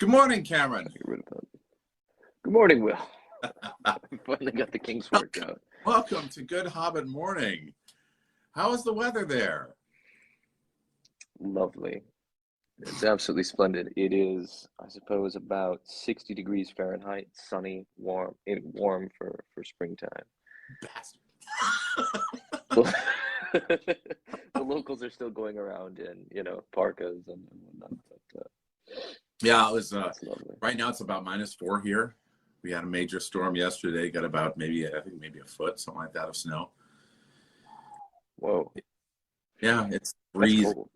Good morning, Cameron. Get rid of that. Good morning, Will. We finally got the kinks worked out. Welcome to Good Hobbit Morning. How is the weather there? Lovely. It's absolutely splendid. It is, I suppose, about 60 degrees Fahrenheit, sunny, warm, warm for springtime. Bastard. The locals are still going around in, parkas and whatnot. But, Yeah, it was. it's lovely. Right now it's about -4 here. We had a major storm yesterday. Got about maybe a foot, something like that, of snow. Whoa. Yeah, it's That's freezing. cold.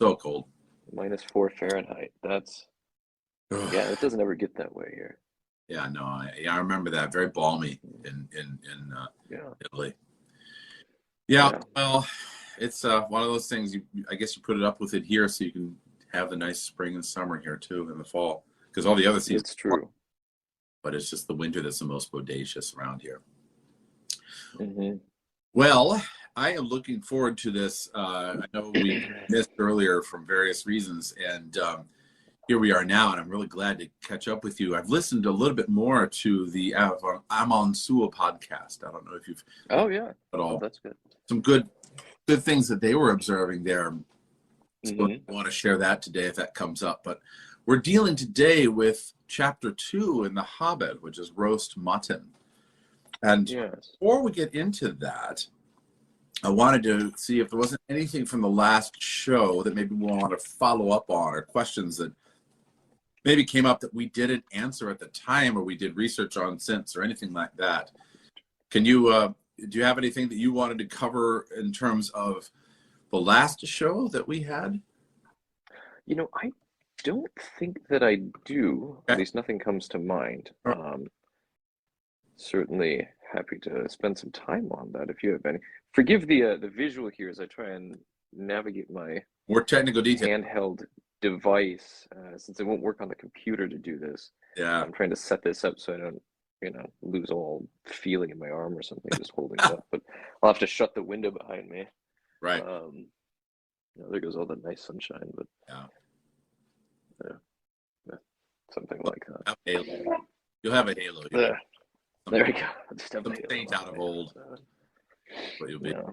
So cold. -4 Fahrenheit. Yeah, it doesn't ever get that way here. Yeah, no, I remember that. Very balmy in Yeah. Italy. Yeah, well, it's one of those things. I guess you put it up with it here so you can have the nice spring and summer here too in the fall, because all the other seasons. It's true. But it's just the winter that's the most bodacious around here. Mm-hmm. Well, I am looking forward to this. I know we missed earlier from various reasons, and here we are now, and I'm really glad to catch up with you. I've listened a little bit more to the Amon Sewell podcast. I don't know if you've at all. Oh, that's good. Some good things that they were observing there. So Mm-hmm. I want to share that today if that comes up. But we're dealing today with Chapter 2 in The Hobbit, which is roast mutton. And Yes. before we get into that, I wanted to see if there wasn't anything from the last show that maybe we want to follow up on, or questions that maybe came up that we didn't answer at the time or we did research on since, or anything like that. Can you, do you have anything that you wanted to cover in terms of the last show that we had? I don't think that I do. Okay. At least nothing comes to mind. Certainly happy to spend some time on that if you have any. Forgive the visual here as I try and navigate my More technical detail. handheld device, since it won't work on the computer to do this. Yeah. I'm trying to set this up so I don't, lose all feeling in my arm or something just holding it up. But I'll have to shut the window behind me. Right. There goes all the nice sunshine, but yeah, something like that. Halo. You'll have a halo. There we go. Just have Some a halo saint on out of there. old. What you'll be. Yeah.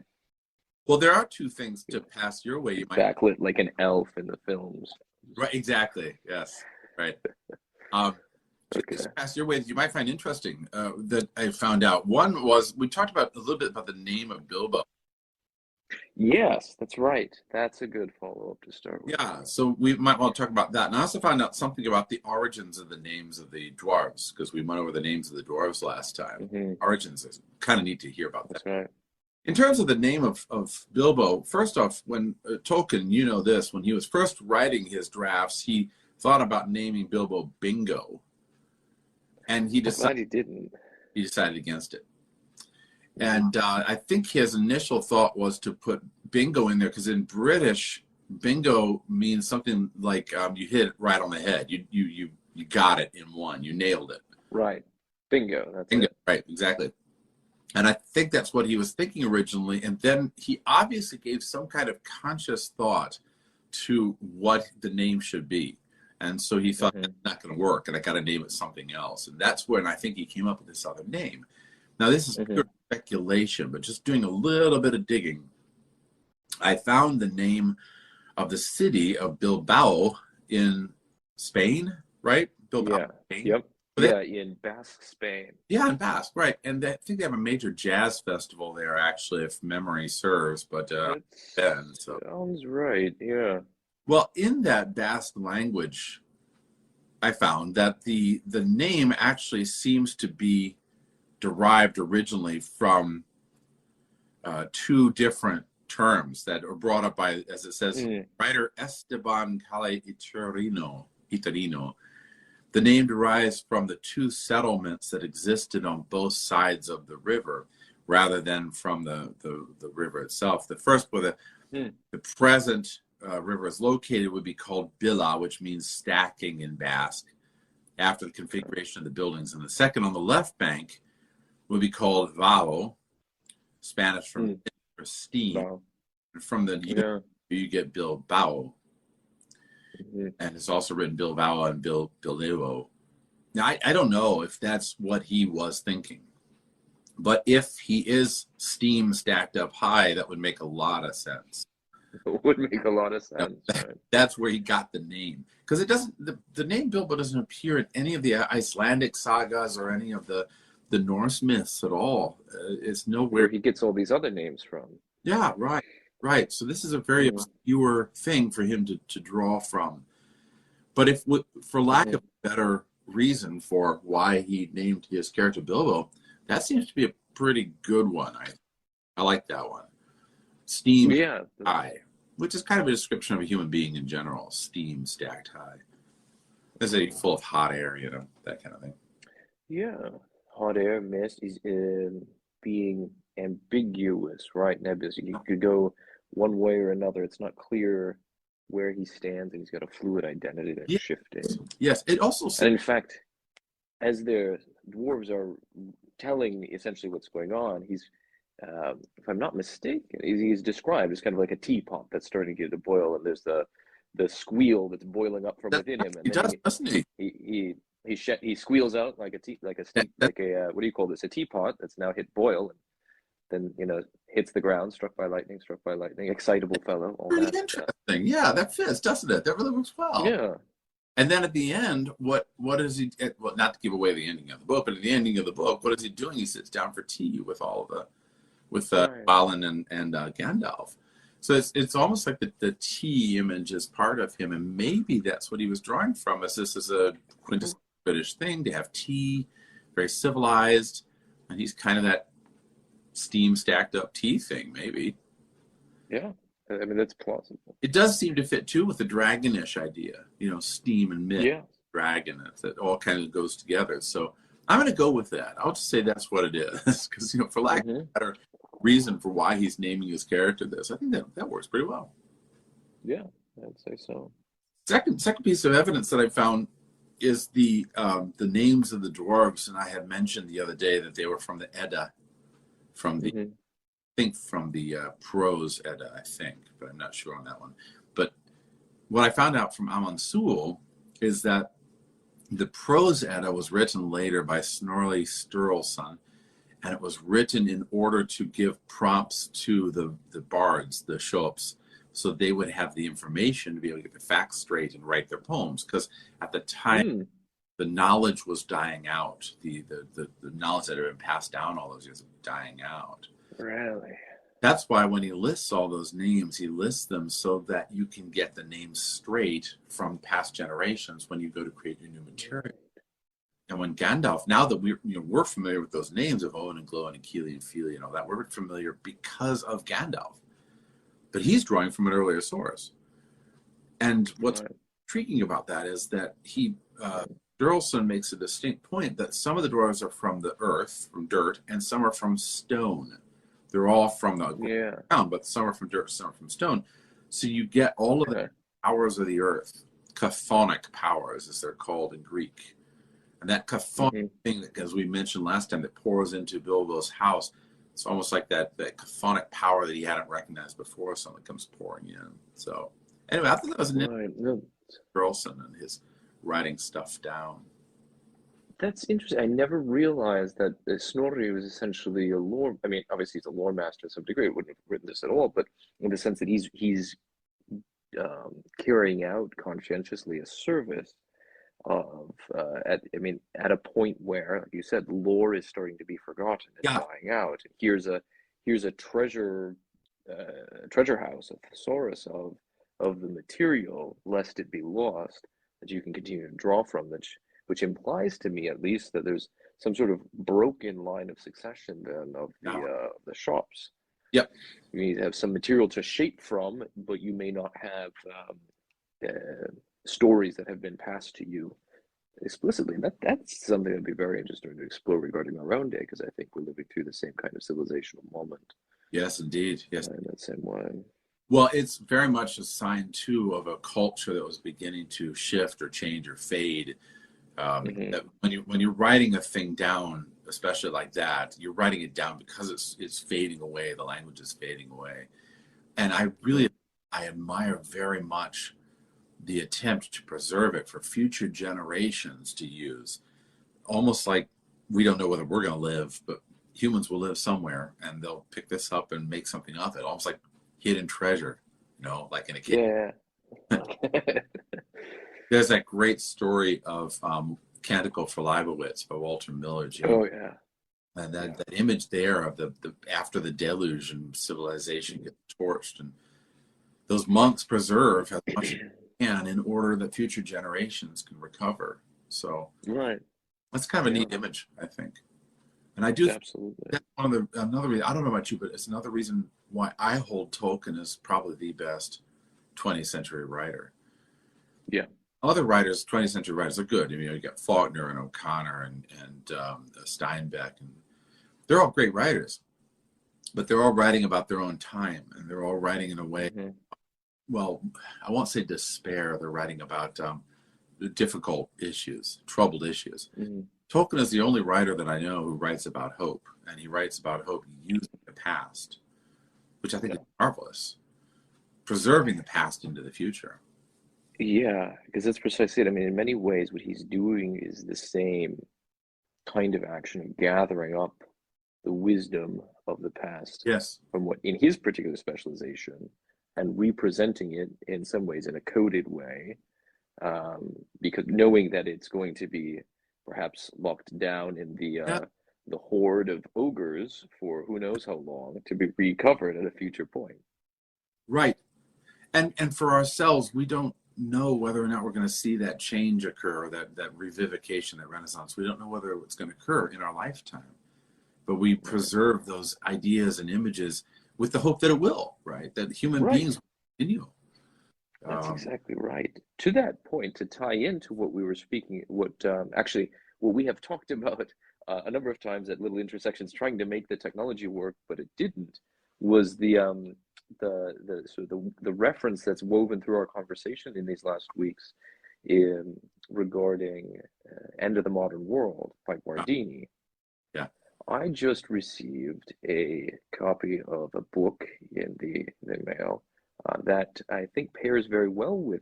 Well, there are two things to pass your way. You might. Backlit like an elf in the films. Right. Exactly. Yes. Right. Okay. To pass your way that you might find interesting that I found out. One was we talked about a little bit about the name of Bilbo. Yes, that's right. That's a good follow-up to start with. Yeah, so we might want to talk about that. And I also found out something about the origins of the names of the dwarves, because we went over the names of the dwarves last time. Mm-hmm. Origins is kind of neat to hear about that. That's right. In terms of the name of Bilbo, first off, when Tolkien, this, when he was first writing his drafts, he thought about naming Bilbo Bingo. And he I'm glad he didn't. He decided against it. And I think his initial thought was to put bingo in there because in British, bingo means something like you hit it right on the head. You got it in one. You nailed it. Right. Bingo. That's Bingo. it. Right. Exactly. And I think that's what he was thinking originally. And then he obviously gave some kind of conscious thought to what the name should be. And so he thought, that's not going to work, and I got to name it something else. And that's when I think he came up with this other name. Now, this is pure speculation, but just doing a little bit of digging, I found the name of the city of Bilbao in Spain, right? Bilbao, Yeah. Spain. Yep. Yeah, in Basque, Spain. Yeah, in Basque, right. And I think they have a major jazz festival there, actually, if memory serves. But Sounds right, yeah. Well, in that Basque language, I found that the name actually seems to be derived originally from two different terms that are brought up by, as it says, writer Esteban Calle Iturino. The name derives from the two settlements that existed on both sides of the river, rather than from the river itself. The first, where the present river is located, would be called Bila, which means stacking in Basque, after the configuration of the buildings. And the second, on the left bank, would be called Vao, Spanish for steam. Wow. And from the you get Bilbao. Mhm. and it's also written Bilbao and Bilbao. Now, I don't know if that's what he was thinking, but if he is steam stacked up high, that would make a lot of sense. It would make a lot of Yep. sense, right? That's where he got the name, because it doesn't. The name Bilbo doesn't appear in any of the Icelandic sagas or any of the Norse myths at all. It's Where nowhere. he gets all these other names from. Yeah, right, right. So this is a very Mm. obscure thing for him to draw from. But if, for lack Mhm. of a better reason for why he named his character Bilbo, that seems to be a pretty good one. I like that one. Steam Yeah. high, which is kind of a description of a human being in general. Steam stacked high. As a full of hot air, that kind of thing. Yeah. Hot air, mist is being ambiguous, right? Nebulous. You could go one way or another. It's not clear where he stands, and he's got a fluid identity that's Yeah. shifting. Yes, it also And in fact, as their dwarves are telling essentially what's going on, he's, if I'm not mistaken, he's described as kind of like a teapot that's starting to get to boil, and there's the squeal that's boiling up from within him, he and then does, doesn't he? he squeals out like what do you call this? A teapot that's now hit boil, and then hits the ground, struck by lightning, excitable fellow, all Pretty that stuff. interesting. Yeah, that fits, doesn't it? That really works well. Yeah. And then at the end, what is he? Well, not to give away the ending of the book, but at the ending of the book, what is he doing? He sits down for tea with Right. Balin and Gandalf. So it's almost like the tea image is part of him, and maybe that's what he was drawing from. As this is a quintessential British thing to have tea, very civilized, and he's kind of that steam stacked up tea thing, maybe. Yeah. I mean, that's plausible. It does seem to fit too with the dragonish idea, steam and mist, Yeah. dragon. That all kind of goes together. So I'm going to go with that. I'll just say that's what it is, because for lack of a better reason for why he's naming his character this, I think that works pretty well. Yeah, I'd say so. Second piece of evidence that I found is the names of the dwarves, and I had mentioned the other day that they were from the Edda, from the from the prose Edda, I think, but I'm not sure on that one. But what I found out from Amon Sewell is that the prose Edda was written later by Snorri Sturluson, and it was written in order to give prompts to the bards, the shops, so they would have the information to be able to get the facts straight and write their poems. Because at the time, the knowledge was dying out. The knowledge that had been passed down all those years was dying out. Really? That's why when he lists all those names, he lists them so that you can get the names straight from past generations when you go to create your new material. And when Gandalf, now that we're familiar with those names of Owen and Glóin and Keely and Feely and all that, we're familiar because of Gandalf. But he's drawing from an earlier source. And what's intriguing about that is that Sturluson makes a distinct point that some of the dwarves are from the earth, from dirt, and some are from stone. They're all from the ground, but some are from dirt, some are from stone. So you get all of the powers of the earth, chthonic powers, as they're called in Greek. And that chthonic thing, that, as we mentioned last time, that pours into Bilbo's house, it's almost like that chthonic power that he hadn't recognized before, something comes pouring in. So anyway, I thought that was an interesting Sturluson and his writing stuff down. That's interesting. I never realized that Snorri was essentially a lore. I mean, obviously he's a lore master to some degree. He wouldn't have written this at all, but in the sense that he's carrying out conscientiously a service of at a point where, like you said, lore is starting to be forgotten and dying out. Here's a treasure house, a thesaurus of the material, lest it be lost, that you can continue to draw from, which implies to me, at least, that there's some sort of broken line of succession then of the shops. Yep. You need to have some material to shape from, but you may not have stories that have been passed to you explicitly. And that's something that'd be very interesting to explore regarding our own day, because I think we're living through the same kind of civilizational moment. Yes, indeed. Yes. In that same way. Well, it's very much a sign, too, of a culture that was beginning to shift or change or fade. That when you're writing a thing down, especially like that, you're writing it down because it's fading away. The language is fading away, and I admire very much the attempt to preserve it for future generations to use, almost like we don't know whether we're going to live, but humans will live somewhere and they'll pick this up and make something of it, almost like hidden treasure, like in a cave. Yeah. There's that great story of Canticle for Leibowitz by Walter Miller. Oh yeah. And that image there of the after the deluge and civilization gets torched, and those monks preserve as much as they can in order that future generations can recover. So Right. that's kind of a neat image, I think. And I do Absolutely. that's another reason, I don't know about you, but it's another reason why I hold Tolkien as probably the best 20th century writer. Yeah. Other writers, 20th century writers, are good. I mean, you got Faulkner and O'Connor and Steinbeck, and they're all great writers, but they're all writing about their own time, and they're all writing in a way, well, I won't say despair. They're writing about difficult issues, troubled issues. Tolkien is the only writer that I know who writes about hope, and he writes about hope using the past, which I think is marvelous, preserving the past into the future. Yeah, because that's precisely it. I mean, in many ways, what he's doing is the same kind of action of gathering up the wisdom of the past Yes. from what in his particular specialization and representing it in some ways in a coded way, because knowing that it's going to be perhaps locked down in the horde of ogres for who knows how long, to be recovered at a future point. Right. And for ourselves, we don't know whether or not we're going to see that change occur, that revivification, that renaissance. We don't know whether it's going to occur in our lifetime, but we preserve those ideas and images with the hope that it will, right? That human beings will continue. That's exactly right. To that point, to tie into what we were speaking, what we have talked about a number of times at little intersections, trying to make the technology work, but it didn't, was the reference that's woven through our conversation in these last weeks regarding End of the Modern World by Guardini. Yeah. I just received a copy of a book in the mail that I think pairs very well with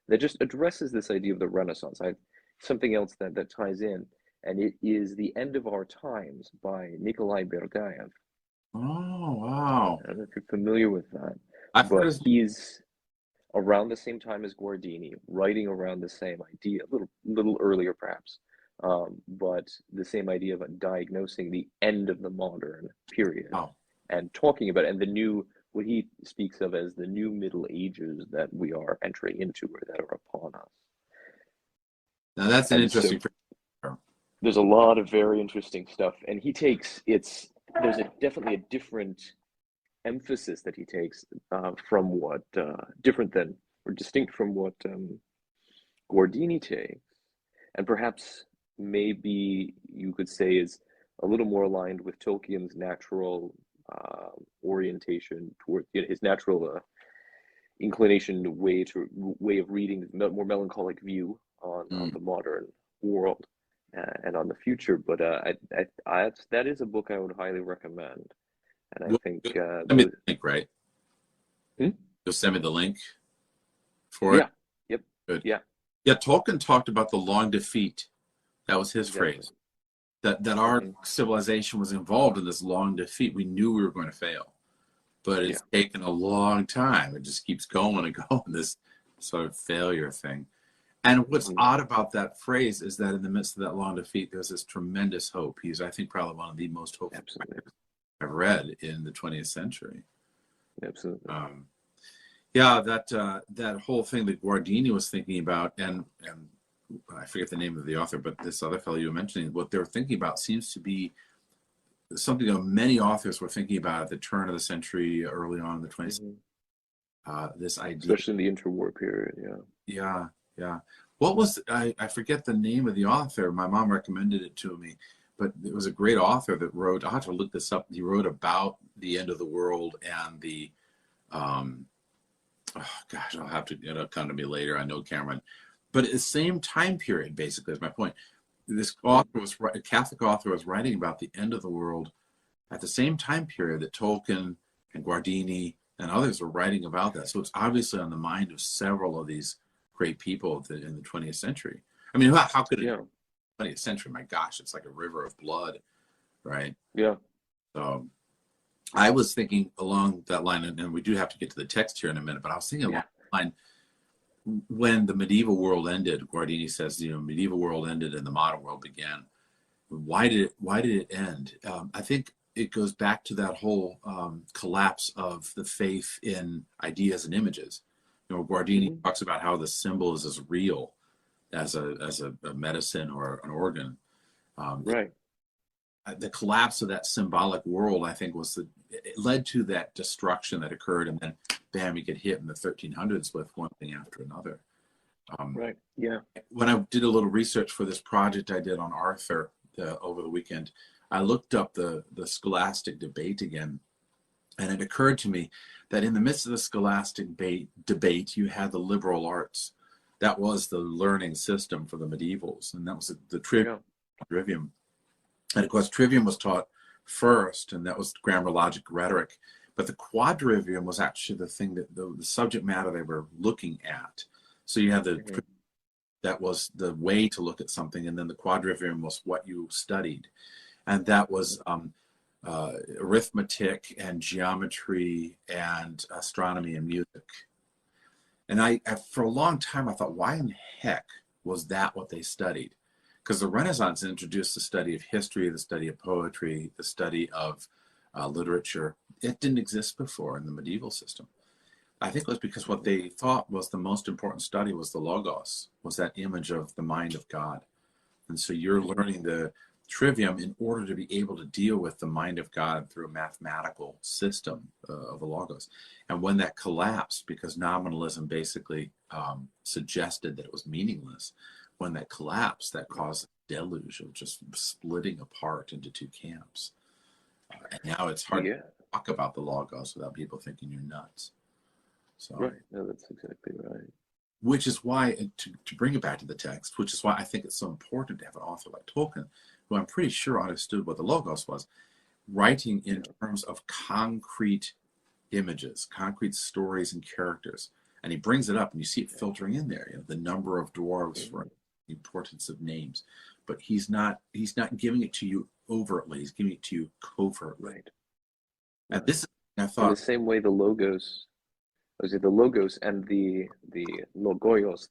that just addresses this idea of the Renaissance. Something else that ties in, and it is The End of Our Times by Nikolai Bergayev. Oh, wow. I don't know if you're familiar with that, but he's around the same time as Guardini, writing around the same idea, a little earlier perhaps, but the same idea of diagnosing the end of the modern period and talking about it, and what he speaks of as the new Middle Ages that we are entering into or that are upon us. Now that's an interesting. There's a lot of very interesting stuff, and there's definitely a different emphasis that he takes from what distinct from what Guardini takes, and perhaps maybe you could say is a little more aligned with Tolkien's natural orientation toward his natural inclination way of reading, more melancholic view on the modern world and on the future. But that is a book I would highly recommend, and I think send me the link, right? You'll send me the link for it. Yep. Good. Yeah. Tolkien talked about the long defeat. That was his phrase. That our civilization was involved in this long defeat. We knew we were going to fail, but it's taken a long time. It just keeps going and going, this sort of failure thing. And what's odd about that phrase is that in the midst of that long defeat, there's this tremendous hope. He's, I think, probably one of the most hopeful writers I've read in the 20th century. Absolutely. That whole thing that Guardini was thinking about, and I forget the name of the author, but this other fellow you were mentioning, what they're thinking about seems to be something that many authors were thinking about at the turn of the century, early on in the 20th century. This idea, especially in the interwar period. Yeah. What was, I forget the name of the author. My mom recommended it to me, but it was a great author that wrote, I'll have to look this up. He wrote about the end of the world and the, I'll have to, it'll come to me later. I know Cameron. But at the same time period, basically, is my point. This author a Catholic author was writing about the end of the world at the same time period that Tolkien and Guardini and others were writing about that. So it's obviously on the mind of several of these great people in the 20th century. I mean, how could it Yeah. 20th century? My gosh, it's like a river of blood, right? Yeah. So I was thinking along that line, and we do have to get to the text here in a minute, but I was thinking along that line, when the medieval world ended, Guardini says, medieval world ended and the modern world began. Why did it end? I think it goes back to that whole collapse of the faith in ideas and images. Guardini talks about how the symbol is as real as a medicine or an organ. Right. The collapse of that symbolic world, I think, it led to that destruction that occurred, and then, bam, you get hit in the 1300s with one thing after another. Right. Yeah. When I did a little research for this project I did on Arthur over the weekend, I looked up the scholastic debate again, and it occurred to me that in the midst of the scholastic debate, you had the liberal arts. That was the learning system for the medievals, and that was the trivium. And of course, trivium was taught first, and that was grammar, logic, rhetoric. But the quadrivium was actually the thing that the subject matter they were looking at. So you had that was the way to look at something, and then the quadrivium was what you studied, and that was arithmetic and geometry and astronomy and music. And I for a long time I thought, why in the heck was that what they studied? Because the Renaissance introduced the study of history, the study of poetry, the study of literature. It didn't exist before in the medieval system. I think it was because what they thought was the most important study was the logos, was that image of the mind of God. And so you're learning the trivium in order to be able to deal with the mind of God through a mathematical system of the logos. And when that collapsed, because nominalism basically suggested that it was meaningless, when that collapsed, that caused a deluge of just splitting apart into two camps. And now it's hard to talk about the logos without people thinking you're nuts. So, right. No, that's exactly right. Which is why, to bring it back to the text, which is why I think it's so important to have an author like Tolkien, who I'm pretty sure understood what the logos was, writing in terms of concrete images, concrete stories and characters. And he brings it up, and you see it filtering in there, the number of dwarves, for the importance of names. But he's not giving it to you overtly, he's giving it to you covertly. Right. And this is, I thought, in the same way the logos and the logoios,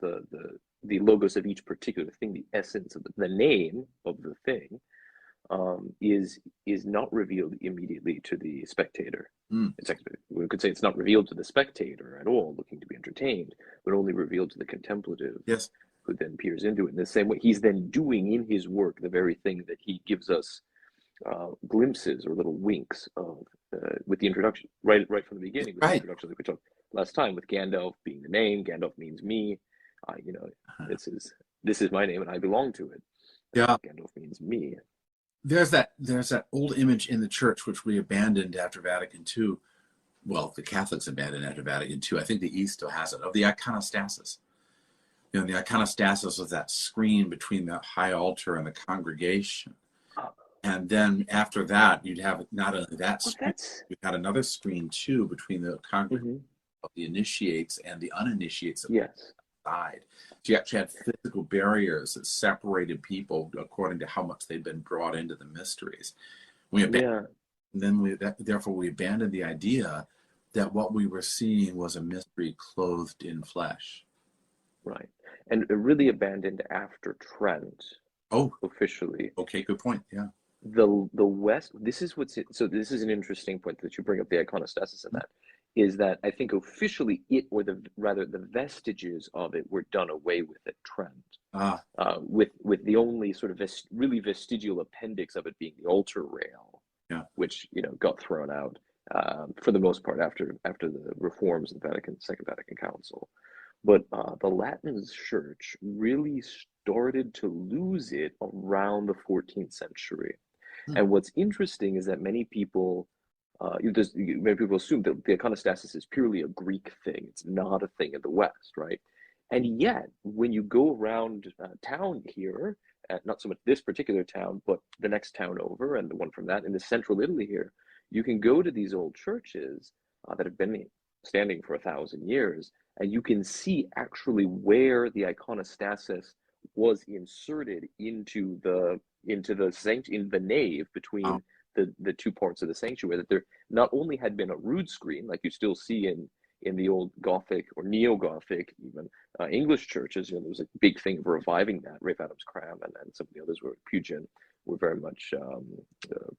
the logos of each particular thing, the essence of the name of the thing, is not revealed immediately to the spectator. It's actually, we could say it's not revealed to the spectator at all, looking to be entertained, but only revealed to the contemplative, who then peers into it. In the same way, he's then doing in his work the very thing that he gives us glimpses or little winks of with the introduction, right from the beginning, with the introduction that we talked last time, with Gandalf being the name. Gandalf means me. This is my name, and I belong to it. Gandalf means me. There's that old image in the church which we abandoned after Vatican II. Well, the Catholics abandoned after Vatican II. I think the East still has it, of the iconostasis. The iconostasis was that screen between the high altar and the congregation. And then after that, you'd have not only that screen, you had another screen too between the congregation of the initiates and the uninitiates side. So you actually had physical barriers that separated people according to how much they'd been brought into the mysteries. Therefore we abandoned the idea that what we were seeing was a mystery clothed in flesh. Right. And really abandoned after Trent. Officially. Okay, good point. Yeah. The West, this is an interesting point that you bring up, the iconostasis in that, is that I think officially the vestiges of it were done away with at Trent. With the only sort of really vestigial appendix of it being the altar rail, which got thrown out for the most part after the reforms of the Second Vatican Council. But the Latin Church really started to lose it around the 14th century. And what's interesting is that many people assume that the iconostasis is purely a Greek thing. It's not a thing in the West, right? And yet, when you go around town here, not so much this particular town, but the next town over and the one from that, in the central Italy here, you can go to these old churches that have been standing for 1,000 years, and you can see actually where the iconostasis was inserted into the in the nave between the two parts of the sanctuary. That there not only had been a rood screen, like you still see in the old Gothic or Neo-Gothic, even English churches. There was a big thing of reviving that. Ralph Adams Cram and some of the others were Pugin were very much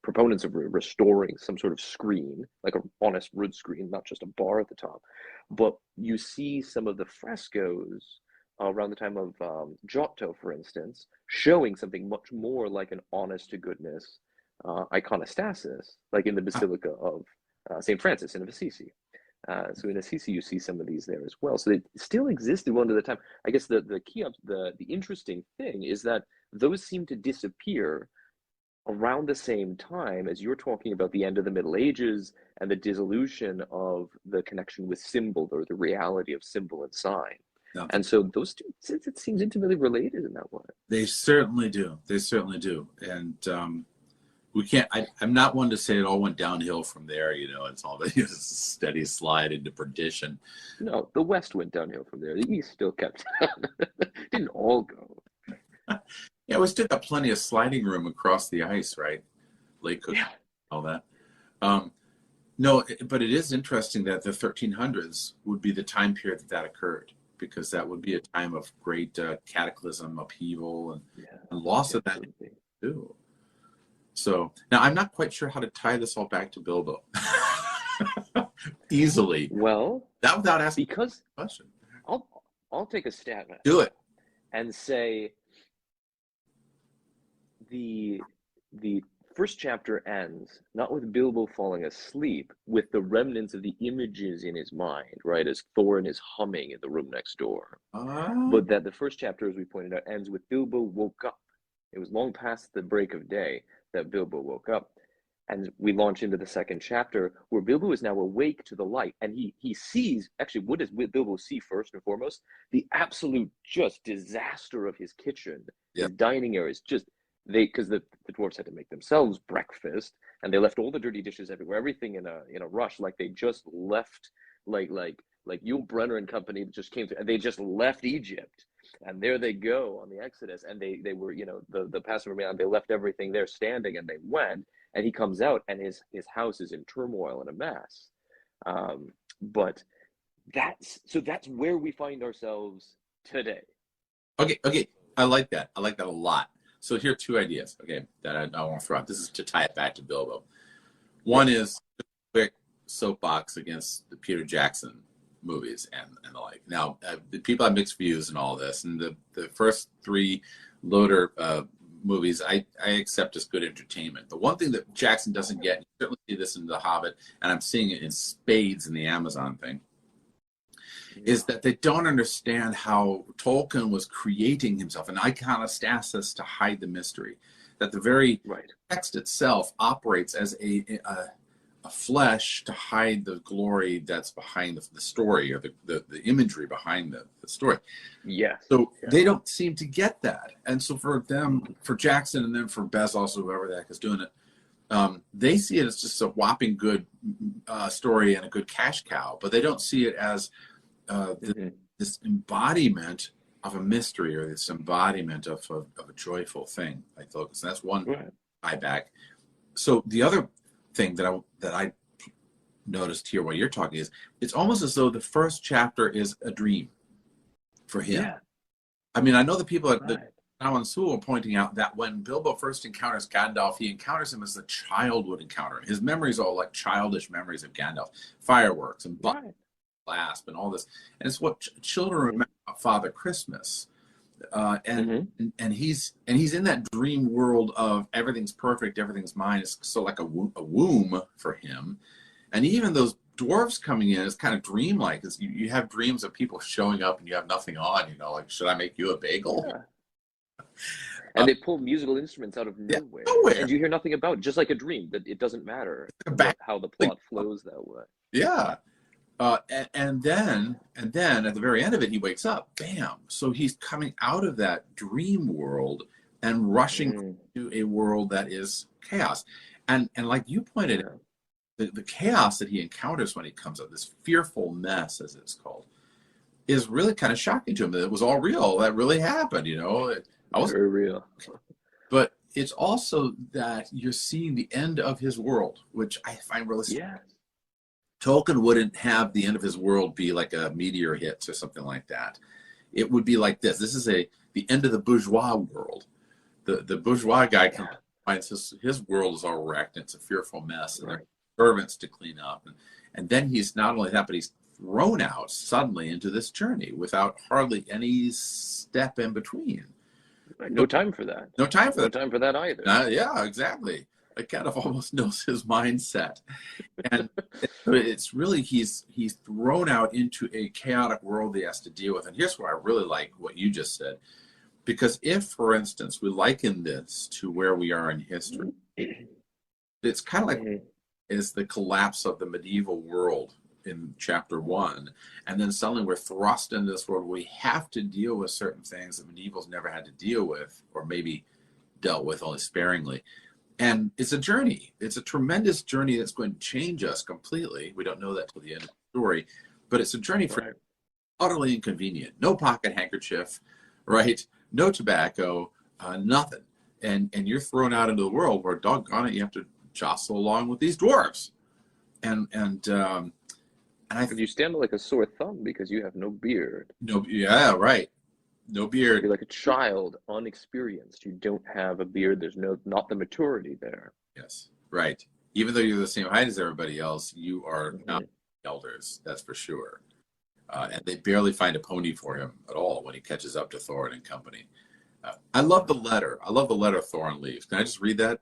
proponents of restoring some sort of screen, like an honest rood screen, not just a bar at the top. But you see some of the frescoes around the time of Giotto, for instance, showing something much more like an honest to goodness iconostasis, like in the Basilica of St. Francis in Assisi. So in Assisi, you see some of these there as well. So they still existed one at a time. I guess the key up, the interesting thing is that those seem to disappear around the same time as you're talking about the end of the Middle Ages and the dissolution of the connection with symbol, or the reality of symbol and sign. No. And so those two, it seems intimately related in that way. They certainly do. They certainly do. And we can't, I'm not one to say it all went downhill from there. It's all a steady slide into perdition. No, the West went downhill from there. The East still kept, didn't all go. Yeah, we still got plenty of sliding room across the ice, right? Lake Cook, yeah. All that. No, but it is interesting that the 1300s would be the time period that occurred, because that would be a time of great cataclysm, upheaval, and loss of that too. So now I'm not quite sure how to tie this all back to Bilbo easily. Well, that without asking because a question. I'll take a stab at it. Do it and say the first chapter ends not with Bilbo falling asleep, with the remnants of the images in his mind, right, as Thorin is humming in the room next door. But that the first chapter, as we pointed out, ends with Bilbo woke up. It was long past the break of day that Bilbo woke up. And we launch into the second chapter, where Bilbo is now awake to the light, and he sees, actually, what does Bilbo see first and foremost? The absolute just disaster of his kitchen, his dining areas. Because the dwarves had to make themselves breakfast, and they left all the dirty dishes everywhere, everything in a rush, like they just left, like Yul Brynner and company just came through, and they just left Egypt. And there they go on the Exodus, and they were, the Passover meal, and they left everything there standing, and they went, and he comes out, and his house is in turmoil and a mess. But that's where we find ourselves today. Okay. I like that a lot. So here are two ideas, that I want to throw out. This is to tie it back to Bilbo. One is a quick soapbox against the Peter Jackson movies and the like. Now, the people have mixed views and all this, and the first three Loder movies I accept as good entertainment. The one thing that Jackson doesn't get, and you certainly see this in The Hobbit, and I'm seeing it in spades in the Amazon thing, is that they don't understand how Tolkien was creating himself, an iconostasis to hide the mystery. That the very text itself operates as a flesh to hide the glory that's behind the story, or the imagery behind the story. So they don't seem to get that. And so for Jackson, and then for Bezos, whoever the heck is doing it, they see it as just a whopping good story and a good cash cow, but they don't see it as this embodiment of a mystery, or this embodiment of a joyful thing, like focus. And that's one eye back. So the other thing that I noticed here while you're talking is, it's almost as though the first chapter is a dream for him. I mean, I know the people at the Alan Sewell are pointing out that when Bilbo first encounters Gandalf, he encounters him as a child would encounter him. His memories are all like childish memories of Gandalf, fireworks and clasp and all this, and it's what children remember about Father Christmas, and he's in that dream world of everything's perfect, everything's mine. It's so like a womb for him, and even those dwarves coming in is kind of dreamlike. You have dreams of people showing up and you have nothing on, like, should I make you a bagel? And they pull musical instruments out of nowhere, and you hear nothing about it, just like a dream, that it doesn't matter how the plot flows that way. And then at the very end of it, he wakes up. Bam! So he's coming out of that dream world and rushing to a world that is chaos. And like you pointed out, the chaos that he encounters when he comes out, this fearful mess, as it's called, is really kind of shocking to him that it was all real. That really happened, you know. I was, Very real. but it's also that you're seeing the end of his world, which I find really. Yeah. Tolkien wouldn't have the end of his world be like a meteor hits or something like that. It would be like this. This is the end of the bourgeois world. The bourgeois guy finds his world is all wrecked and it's a fearful mess, and there are servants to clean up, and then he's not only that, but he's thrown out suddenly into this journey without hardly any step in between. No time for that. No time for No that. time for that either. Yeah, exactly. I kind of almost knows his mindset, and it's really he's thrown out into a chaotic world he has to deal with. And here's where I really like what you just said, because if, for instance, we liken this to where we are in history, it's kind of like is the collapse of the medieval world in chapter 1, and then suddenly we're thrust into this world where we have to deal with certain things that medievals never had to deal with, or maybe dealt with only sparingly. And it's a journey. It's a tremendous journey that's going to change us completely. We don't know that till the end of the story, but it's a journey for utterly inconvenient. No pocket handkerchief, right? No tobacco, nothing. And you're thrown out into the world where, doggone it, you have to jostle along with these dwarves. And I think you stand like a sore thumb because you have no beard. No, yeah, right. No beard. You're like a child, unexperienced. You don't have a beard. There's not the maturity there. Yes, right. Even though you're the same height as everybody else, you are not elders. That's for sure. And they barely find a pony for him at all when he catches up to Thorin and company. I love the letter. I love the letter Thorin leaves. Can I just read that?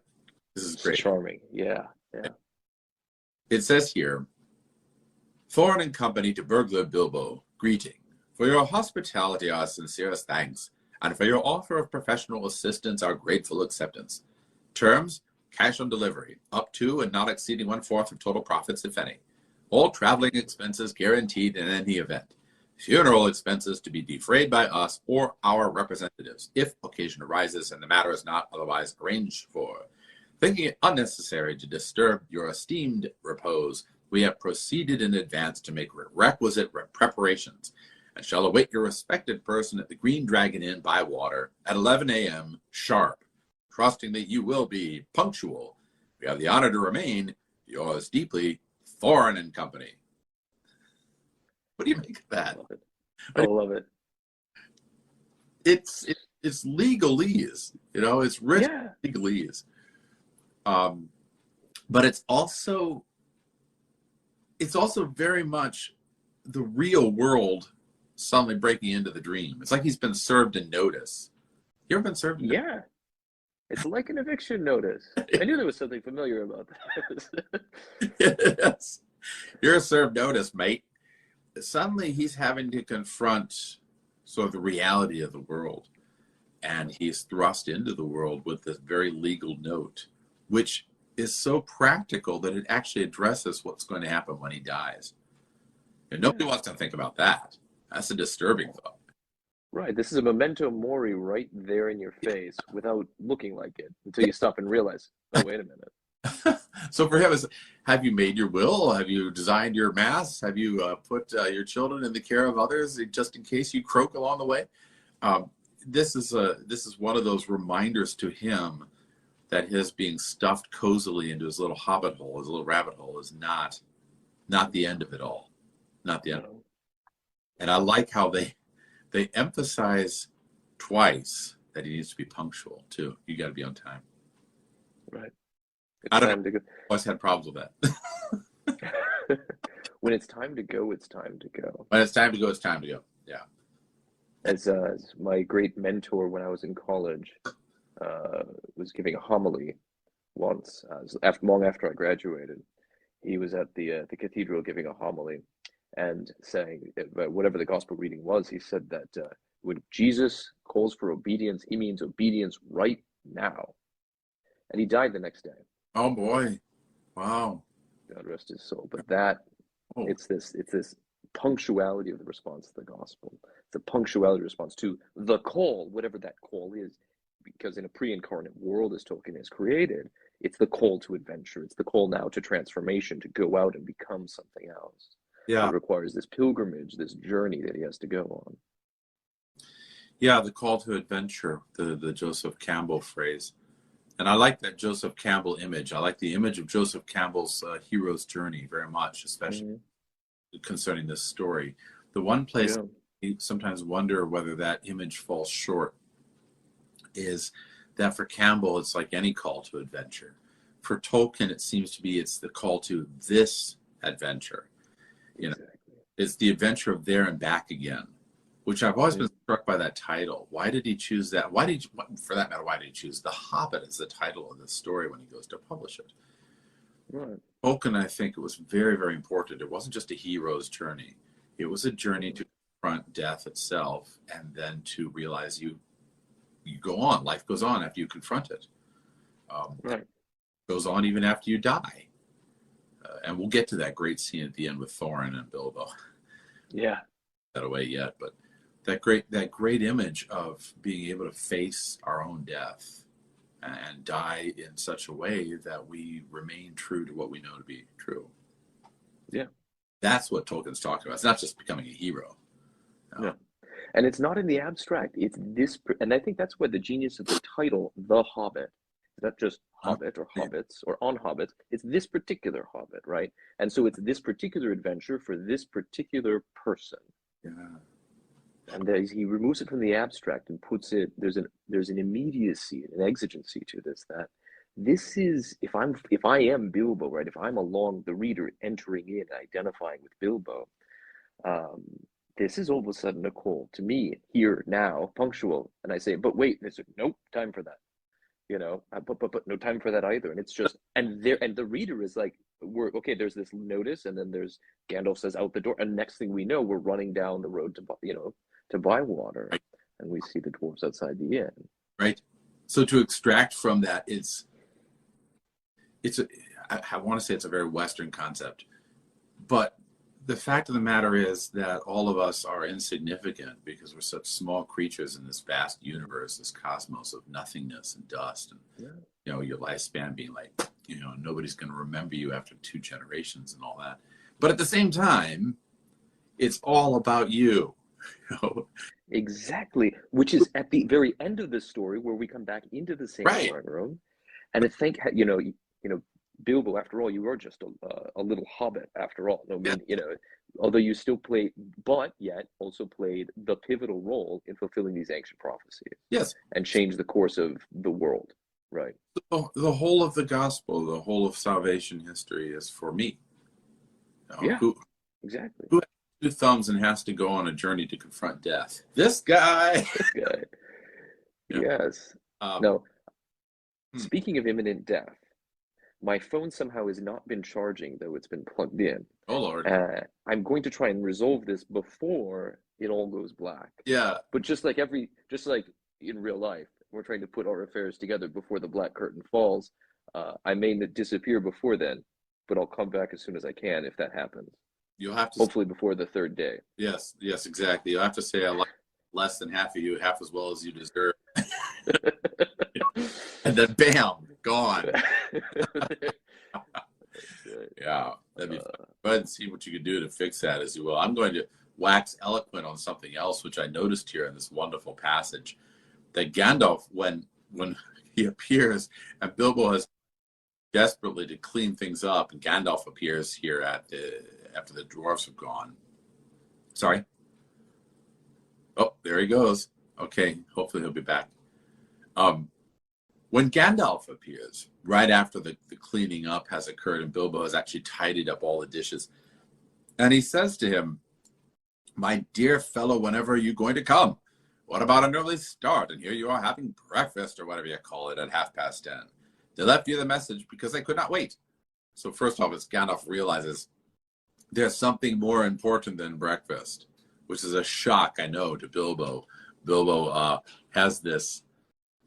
This is great. It's charming. Yeah. It says here, Thorin and company to Burglar Bilbo, greeting. For your hospitality, our sincerest thanks, and for your offer of professional assistance, our grateful acceptance. Terms, cash on delivery, up to and not exceeding 1/4 of total profits, if any. All traveling expenses guaranteed in any event. Funeral expenses to be defrayed by us or our representatives, if occasion arises and the matter is not otherwise arranged for. Thinking it unnecessary to disturb your esteemed repose, we have proceeded in advance to make requisite preparations, and shall await your respected person at the Green Dragon Inn by water at 11 a.m. sharp, trusting that you will be punctual. We have the honor to remain yours deeply, Thorin and company. What do you make of that? I love it. It's legalese, you know, it's rich legalese. But it's also very much the real world suddenly breaking into the dream. It's like he's been served a notice. You ever been served a notice? Yeah. It's like an eviction notice. I knew there was something familiar about this. Yes. You're served notice, mate. Suddenly he's having to confront sort of the reality of the world. And he's thrust into the world with this very legal note, which is so practical that it actually addresses what's going to happen when he dies. And nobody wants to think about that. That's a disturbing thought. Right. This is a memento mori right there in your face without looking like it until you stop and realize, oh, wait a minute. So for him, have you made your will? Have you designed your mass? Have you put your children in the care of others just in case you croak along the way? This is one of those reminders to him that his being stuffed cozily into his little hobbit hole, his little rabbit hole, is not the end of it all. Not the end. And I like how they emphasize twice that he needs to be punctual too. You got to be on time. Right. I don't know. I always had problems with that. When it's time to go, it's time to go. When it's time to go, it's time to go. Yeah. As my great mentor when I was in college was giving a homily once, long after I graduated. He was at the cathedral giving a homily and saying that whatever the gospel reading was, he said that when Jesus calls for obedience, he means obedience right now. And he died the next day. Oh boy. Wow. God rest his soul. But it's this punctuality of the response to the gospel. It's a punctuality response to the call, whatever that call is. Because in a pre-incarnate world, as Tolkien has created, it's the call to adventure. It's the call now to transformation, to go out and become something else. Yeah. It requires this pilgrimage, this journey that he has to go on. Yeah, the call to adventure, the Joseph Campbell phrase. And I like that Joseph Campbell image. I like the image of Joseph Campbell's hero's journey very much, especially concerning this story. The one place I sometimes wonder whether that image falls short is that for Campbell, it's like any call to adventure. For Tolkien, it seems to be it's the call to this adventure. You know, it's the adventure of there and back again, which I've always been struck by that title. Why did he choose that? Why did, for that matter, why did he choose The Hobbit as the title of the story when he goes to publish it? Right. Tolkien, I think it was very, very important. It wasn't just a hero's journey. It was a journey to confront death itself, and then to realize you go on. Life goes on after you confront it. Right. It goes on even after you die. And we'll get to that great scene at the end with Thorin and Bilbo. Yeah. That away yet, but that great image of being able to face our own death and die in such a way that we remain true to what we know to be true. Yeah. That's what Tolkien's talking about. It's not just becoming a hero. No. And it's not in the abstract. It's this, and I think that's what the genius of the title, The Hobbit, is not just Hobbit or Hobbits or on Hobbits. It's this particular Hobbit, right? And so it's this particular adventure for this particular person. Yeah. And he removes it from the abstract and puts it. There's an immediacy, an exigency to this. That this is if I am Bilbo, right? If I'm along the reader entering in, identifying with Bilbo, this is all of a sudden a call to me here now, punctual. And I say, but wait, and it's like, nope, time for that. You know, but no time for that either. And it's just and the reader is like, we're okay. There's this notice, and then there's Gandalf says out the door, and next thing we know, we're running down the road to Bywater, right. And we see the dwarves outside the inn. Right. So to extract from that, I want to say it's a very Western concept, but the fact of the matter is that all of us are insignificant because we're such small creatures in this vast universe, this cosmos of nothingness and dust, and your lifespan being like, nobody's going to remember you after 2 generations and all that. But at the same time, it's all about you. Exactly, which is at the very end of the story where we come back into the same drawing room, and I think Bilbo, after all, you were just a little hobbit after all. No, although you still played, but yet also played the pivotal role in fulfilling these ancient prophecies. Yes, and changed the course of the world. Right. The whole of the gospel, the whole of salvation history is for me. Exactly. Who has 2 thumbs and has to go on a journey to confront death? This guy. Yes. No. Speaking of imminent death, my phone somehow has not been charging, though it's been plugged in. Oh Lord. I'm going to try and resolve this before it all goes black. Yeah. But just like in real life, we're trying to put our affairs together before the black curtain falls. I may disappear before then, but I'll come back as soon as I can if that happens. You'll have to hopefully before the 3rd day. Yes, exactly. You'll have to say I like less than half of you, half as well as you deserve. And then bam, gone. Yeah, that'd be fun. Go ahead and see what you can do to fix that as you will. I'm going to wax eloquent on something else, which I noticed here in this wonderful passage, that Gandalf, when he appears, and Bilbo has desperately to clean things up, and Gandalf appears here after the dwarves have gone. Sorry? Oh, there he goes. Okay, hopefully he'll be back. When Gandalf appears, right after the cleaning up has occurred and Bilbo has actually tidied up all the dishes, and he says to him, "My dear fellow, whenever are you going to come? What about an early start? And here you are having breakfast, or whatever you call it, at 10:30. They left you the message because they could not wait." So first off, as Gandalf realizes there's something more important than breakfast, which is a shock, I know, to Bilbo. Bilbo has this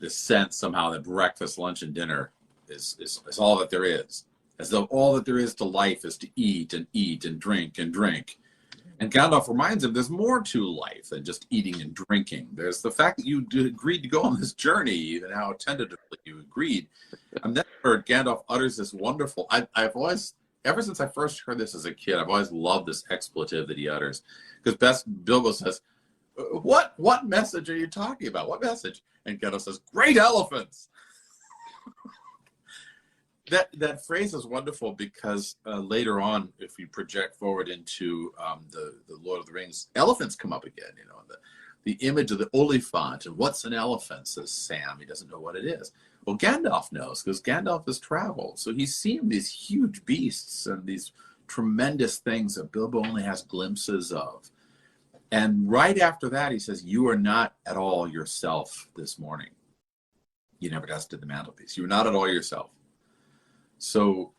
sense somehow that breakfast, lunch, and dinner is all that there is. As though all that there is to life is to eat and eat and drink and drink. And Gandalf reminds him there's more to life than just eating and drinking. There's the fact that you agreed to go on this journey, and how tentatively you agreed. And then Gandalf utters this wonderful, I've always, ever since I first heard this as a kid, I've always loved this expletive that he utters. Because Bilbo says, what message are you talking about? What message? And Gandalf says, great elephants. That phrase is wonderful because later on, if you project forward into the Lord of the Rings, elephants come up again. You know, the image of the Oliphant, and what's an elephant, says Sam. He doesn't know what it is. Well, Gandalf knows because Gandalf has traveled. So he's seen these huge beasts and these tremendous things that Bilbo only has glimpses of. And right after that, he says, you are not at all yourself this morning. You never dusted the mantelpiece. You are not at all yourself. So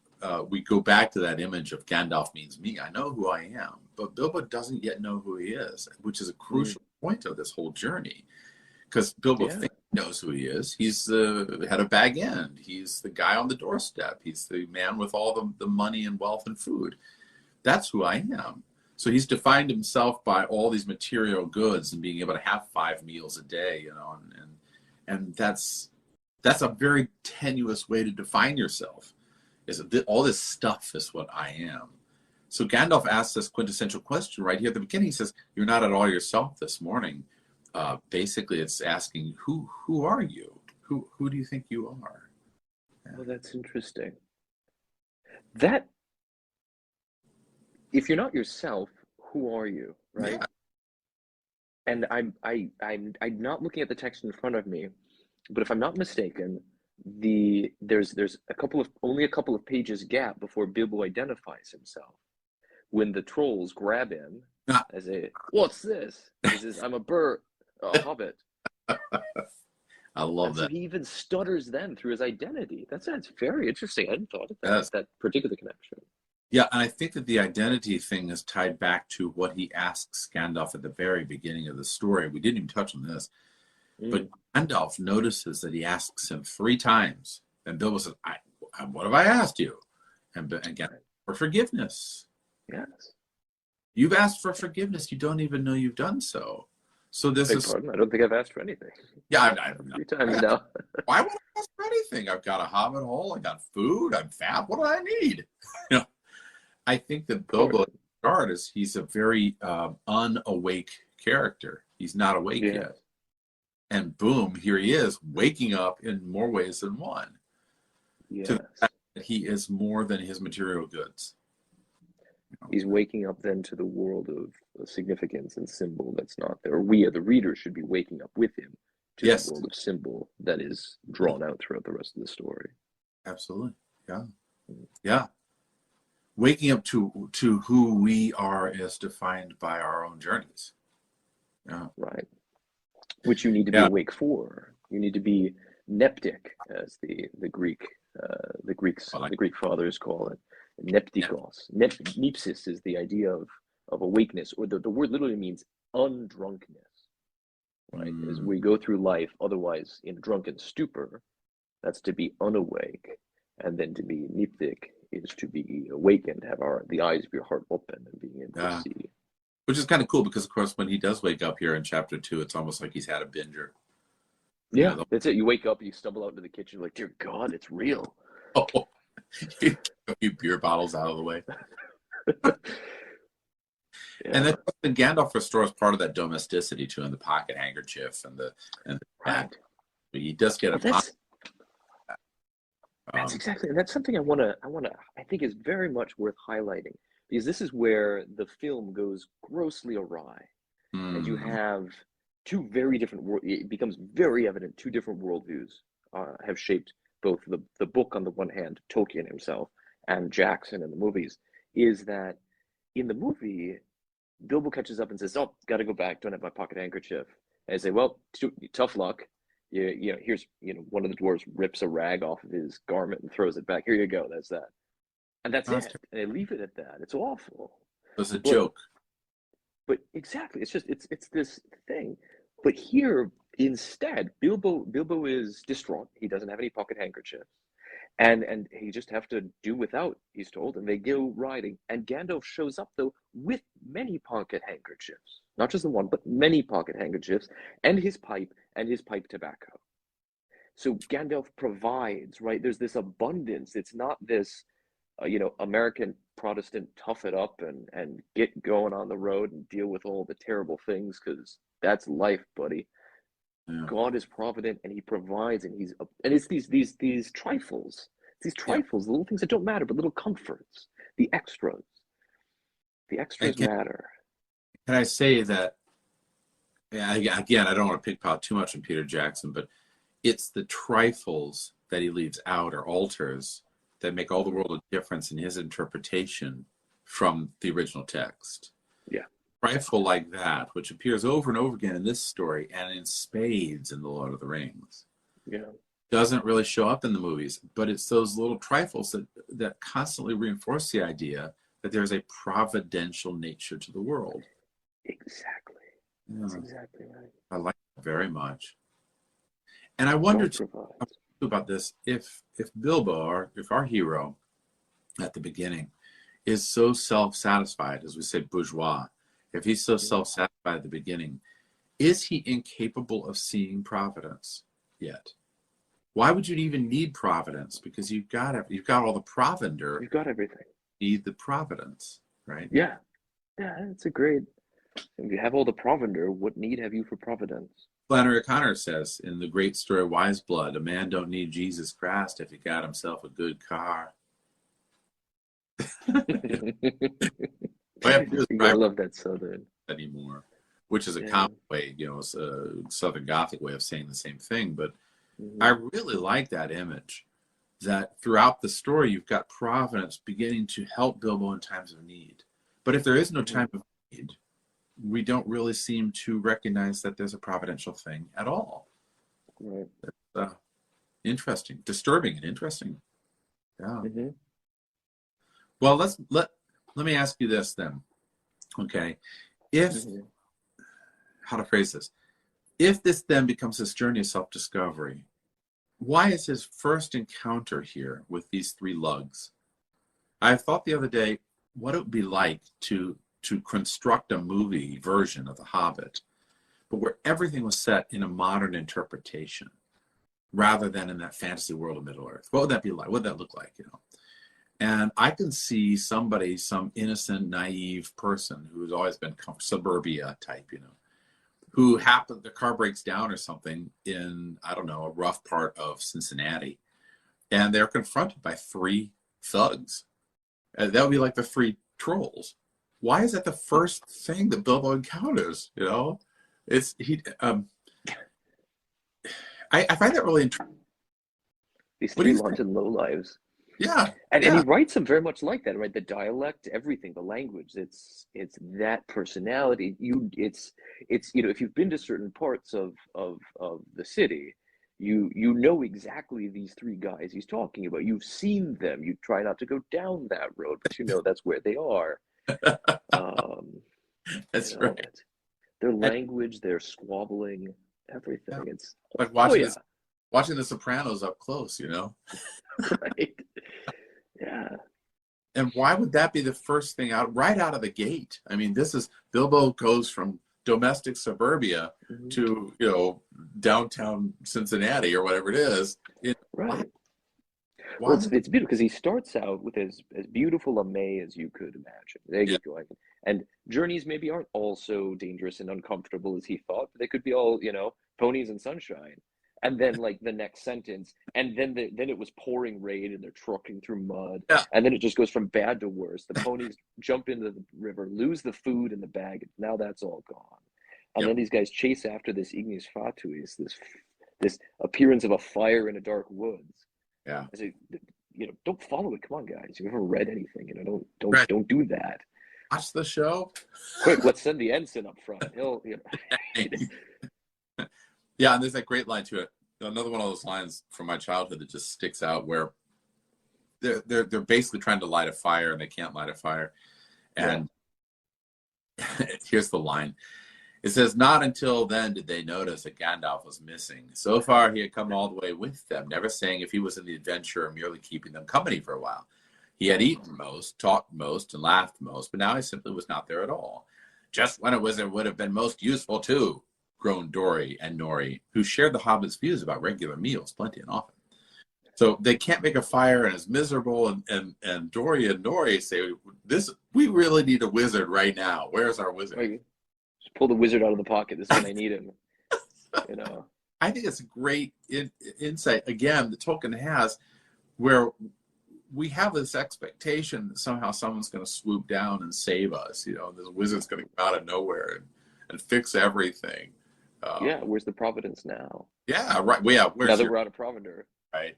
we go back to that image of Gandalf means me. I know who I am. But Bilbo doesn't yet know who he is, which is a crucial point of this whole journey. Because Bilbo thinks he knows who he is. He's the head of Bag End. He's the guy on the doorstep. He's the man with all the money and wealth and food. That's who I am. So he's defined himself by all these material goods and being able to have 5 meals a day, you know, and that's a very tenuous way to define yourself. Is that all this stuff is what I am. So Gandalf asks this quintessential question right here at the beginning. He says, "You're not at all yourself this morning." Basically, it's asking, "Who are you? Who do you think you are?" Yeah. Well, that's interesting. That. If you're not yourself, who are you, right? Yeah. And I'm not looking at the text in front of me, but if I'm not mistaken, there's only a couple of pages gap before Bilbo identifies himself. When the trolls grab him as what's this? He says, "I'm a bird, a hobbit." I love that. So he even stutters then through his identity. That's very interesting. I hadn't thought of that particular connection. Yeah, and I think that the identity thing is tied back to what he asks Gandalf at the very beginning of the story. We didn't even touch on this, but Gandalf notices that he asks him 3 times, and Bilbo says, "What have I asked you?" And again, for forgiveness. Yes. You've asked for forgiveness. You don't even know you've done so. So this is. Pardon? I don't think I've asked for anything. Yeah, a few times now. Why would I ask for anything? I've got a hobbit hole. I got food. I'm fat. What do I need? You know. I think that Bilbo he's a very unawake character. He's not awake yet. And boom, here he is, waking up in more ways than one. Yes. To the fact that he is more than his material goods. He's waking up then to the world of significance and symbol that's not there. We, the reader, should be waking up with him to the world of symbol that is drawn out throughout the rest of the story. Absolutely. Yeah. Yeah. Waking up to who we are is defined by our own journeys. Yeah. Right. Which you need to be awake for. You need to be neptic, as the Greek fathers call it. Neptikos. Nepsis is the idea of awakeness, or the word literally means undrunkenness. Right? As we go through life, otherwise in drunken stupor, that's to be unawake, and then to be neptic is to be awakened, have the eyes of your heart open and being able to see. Which is kind of cool because, of course, when he does wake up here in chapter 2, it's almost like he's had a binger. Yeah, that's it. You wake up, you stumble out into the kitchen, like, dear God, it's real. Oh, a few beer bottles out of the way. And then Gandalf restores part of that domesticity to him, the pocket handkerchief and the hat. But he does get a pocket. That's exactly, and that's something I think is very much worth highlighting, because this is where the film goes grossly awry, and you have 2 very different it becomes very evident 2 different worldviews have shaped both the book on the one hand, Tolkien himself, and Jackson in the movies. Is that in the movie, Bilbo catches up and says, "Oh, got to go back. Don't have my pocket handkerchief." And I say, "Well, tough luck. Here's one of the dwarves rips a rag off of his garment and throws it back. Here you go. That's that." And that's it. And they leave it at that. It's awful. It's a joke. But exactly, it's this thing. But here, instead, Bilbo is distraught. He doesn't have any pocket handkerchiefs. And he just have to do without, he's told, and they go riding. And Gandalf shows up, though, with many pocket handkerchiefs. Not just the one, but many pocket handkerchiefs, and his pipe tobacco. So Gandalf provides, right? There's this abundance. It's not this American Protestant tough it up and get going on the road and deal with all the terrible things, because that's life, buddy. Yeah. God is provident, and he provides, and it's these trifles. It's these Yeah. trifles, the little things that don't matter, but little comforts, the extras. The extras matter. Can I say that, again, I don't want to pickpocket too much on Peter Jackson, but it's the trifles that he leaves out or alters that make all the world of difference in his interpretation from the original text. Yeah. Trifle like that, which appears over and over again in this story and in spades in The Lord of the Rings. Yeah. Doesn't really show up in the movies, but it's those little trifles that constantly reinforce the idea that there's a providential nature to the world. Exactly. Yeah. That's exactly right. I like it very much. And I wondered about this, if Bilbo, or if our hero at the beginning is so self-satisfied, as we say, bourgeois, if he's so self-satisfied at the beginning, is he incapable of seeing providence yet? Why would you even need providence? Because you've got all the provender. You've got everything. You need the providence, right? Yeah. Yeah, it's a great. If you have all the provender, what need have you for providence? Flannery O'Connor says in the great story Wise Blood, a man don't need Jesus Christ if he got himself a good car. I love that Southern anymore, which is a common way, it's a Southern Gothic way of saying the same thing. But I really like that image, that throughout the story you've got providence beginning to help Bilbo in times of need. But if there is no time of need, we don't really seem to recognize that there's a providential thing at all. Right. That's interesting, disturbing, and interesting. Yeah. Well, let me ask you this then. Okay, how to phrase this? If this then becomes his journey of self-discovery, why is his first encounter here with these three lugs? I thought the other day what it would be like to construct a movie version of The Hobbit, but where everything was set in a modern interpretation rather than in that fantasy world of Middle-earth. What would that be like? What would that look like, And I can see some innocent, naive person who's always been suburbia type, who the car breaks down or something in, I don't know, a rough part of Cincinnati, and they're confronted by three thugs. That would be like the three trolls. Why is that the first thing that Bilbo encounters? I find that really interesting. These three London lowlives. Yeah. And he writes them very much like that, right? The dialect, everything, the language, it's that personality. It's if you've been to certain parts of the city, you know exactly these three guys he's talking about. You've seen them. You try not to go down that road, but that's where they are. That's right. Their language, their squabbling, everything. Yeah. It's like watching The Sopranos up close, Right. Yeah. And why would that be the first thing right out of the gate? I mean, Bilbo goes from domestic suburbia to, downtown Cincinnati or whatever it is. Right. Well, it's beautiful because he starts out with as beautiful a May as you could imagine. They get going. And journeys maybe aren't all so dangerous and uncomfortable as he thought, but they could be all, ponies and sunshine. And then the next sentence, and then it was pouring rain and they're trucking through mud. Yeah. And then it just goes from bad to worse. The ponies jump into the river, lose the food in the bag, and now that's all gone. And then these guys chase after this ignis fatuus, this appearance of a fire in a dark woods. Yeah. I say, don't follow it. Come on, guys. You've never read anything. Don't do that. Watch the show. Quick, let's send the ensign up front. He'll. Yeah, and there's that great line to it. Another one of those lines from my childhood that just sticks out, where they're basically trying to light a fire and they can't light a fire. And here's the line. It says, "Not until then did they notice that Gandalf was missing. So far he had come all the way with them, never saying if he was in the adventure or merely keeping them company for a while. He had eaten most, talked most, and laughed most, but now he simply was not there at all. Just when it would have been most useful too," groaned Dory and Nori, who shared the Hobbit's views about regular meals plenty and often. So they can't make a fire, and it's miserable. And Dory and Nori say, "This, we really need a wizard right now. Where's our wizard?" Like, just pull the wizard out of the pocket. This is when I need him. You know. I think it's a great insight again that Tolkien has, where we have this expectation that somehow someone's going to swoop down and save us. You know, this wizard's going to come out of nowhere and fix everything. Yeah, where's the providence now? Yeah, right. Well, yeah, now that we're out of Provender. Right.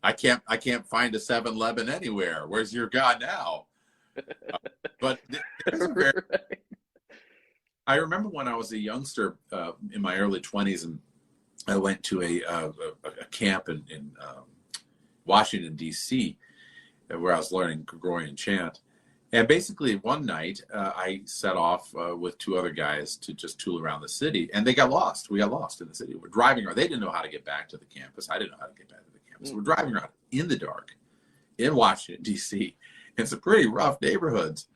I can't find a 7-Eleven anywhere. Where's your God now? But there's a very, Right. I remember when I was a youngster in my early 20s, and I went to a camp in Washington, D.C., where I was learning Gregorian chant. And basically one night I set off with 2 other guys to just tool around the city, and they got lost. We got lost in the city. We're driving around. They didn't know how to get back to the campus. I didn't know how to get back to the campus. We're driving around in the dark in Washington, D.C. in some pretty rough neighborhoods.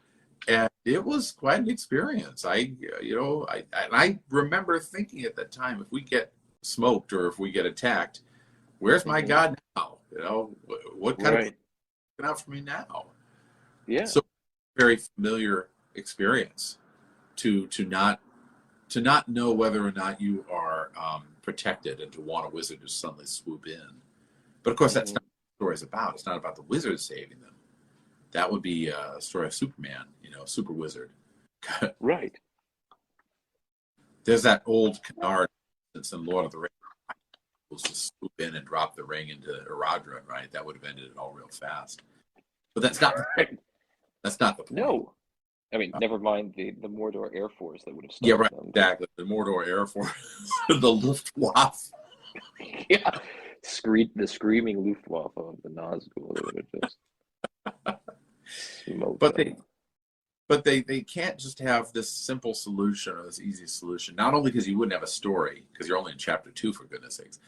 And it was quite an experience. I remember thinking at that time, if we get smoked or if we get attacked, where's my God now? You know, what kind of looking out for me now? Yeah. So very familiar experience to not know whether or not you are protected and to want a wizard to suddenly swoop in. But of course, that's not what the story is about. It's not about the wizard saving them. That would be a story of Superman, you know, super wizard. Right. There's that old canard that's in Lord of the Rings. Was to swoop in and drop the ring into Eradrin, right? That would have ended it all real fast. But that's not that's not the point. No. I mean, never mind the Mordor Air Force that would have stopped Yeah, right. them. Exactly. The Mordor Air Force, the Luftwaffe. Yeah. The screaming Luftwaffe of the Nazgul. They would have just smoked them. But they can't just have this simple solution or this easy solution. Not only because you wouldn't have a story, because you're only in chapter 2, for goodness sakes,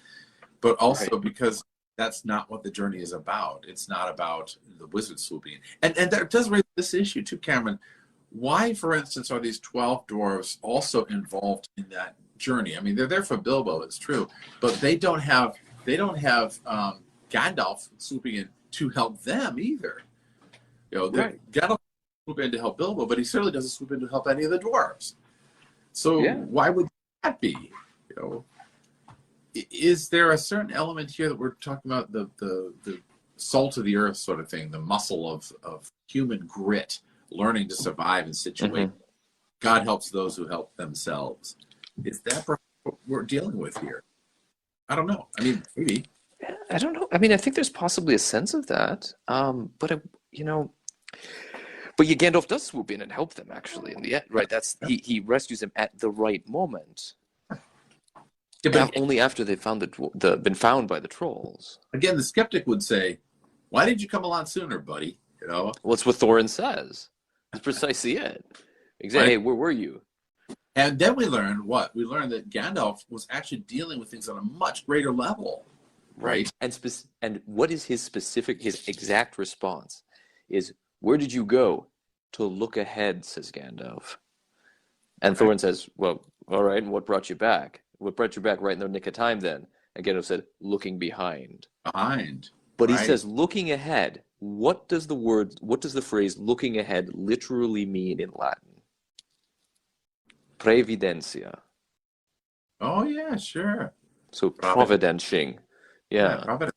but also because that's not what the journey is about. It's not about the wizard swooping in. And that does raise this issue too, Cameron. Why, for instance, are these 12 dwarves also involved in that journey? I mean, they're there for Bilbo, it's true, but they don't have Gandalf swooping in to help them either. You know, Gandalf swoop in to help Bilbo, but he certainly doesn't swoop in to help any of the dwarves. So why would that be? You know, is there a certain element here that we're talking about, the salt of the earth sort of thing, the muscle of human grit, learning to survive in situations? God helps those who help themselves. Is that what we're dealing with here? I don't know. I mean, maybe. I don't know. I mean, I think there's possibly a sense of that. But Gandalf does swoop in and help them actually in the end, right? He rescues them at the right moment. Yeah, only after they found been found by the trolls. Again, the skeptic would say, "Why didn't you come a lot sooner, buddy?" You know. Well, that's what Thorin says. That's precisely it. Exactly. Hey, where were you? And then we learned what? We learned that Gandalf was actually dealing with things on a much greater level, right? And what is his exact response? Is, where did you go? To look ahead, says Gandalf. And Thorin says, well, all right, and what brought you back? What brought you back right in the nick of time then? And Gandalf said, looking behind. But he says, looking ahead. What does the phrase looking ahead literally mean in Latin? Previdentia. Oh, yeah, sure. So providencing. Yeah. Providence.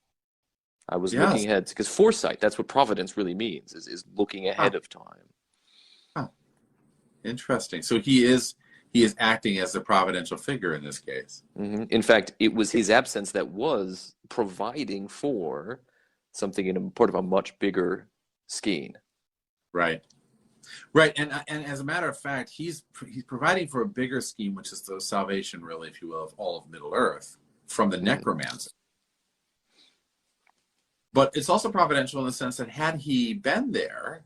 I was looking ahead, because foresight, that's what providence really means, is looking ahead of time. Interesting. So he is acting as the providential figure in this case. Mm-hmm. In fact, it was his absence that was providing for something in part of a much bigger scheme. Right. And as a matter of fact, he's providing for a bigger scheme, which is the salvation, really, if you will, of all of Middle Earth from the necromancer. But it's also providential in the sense that had he been there,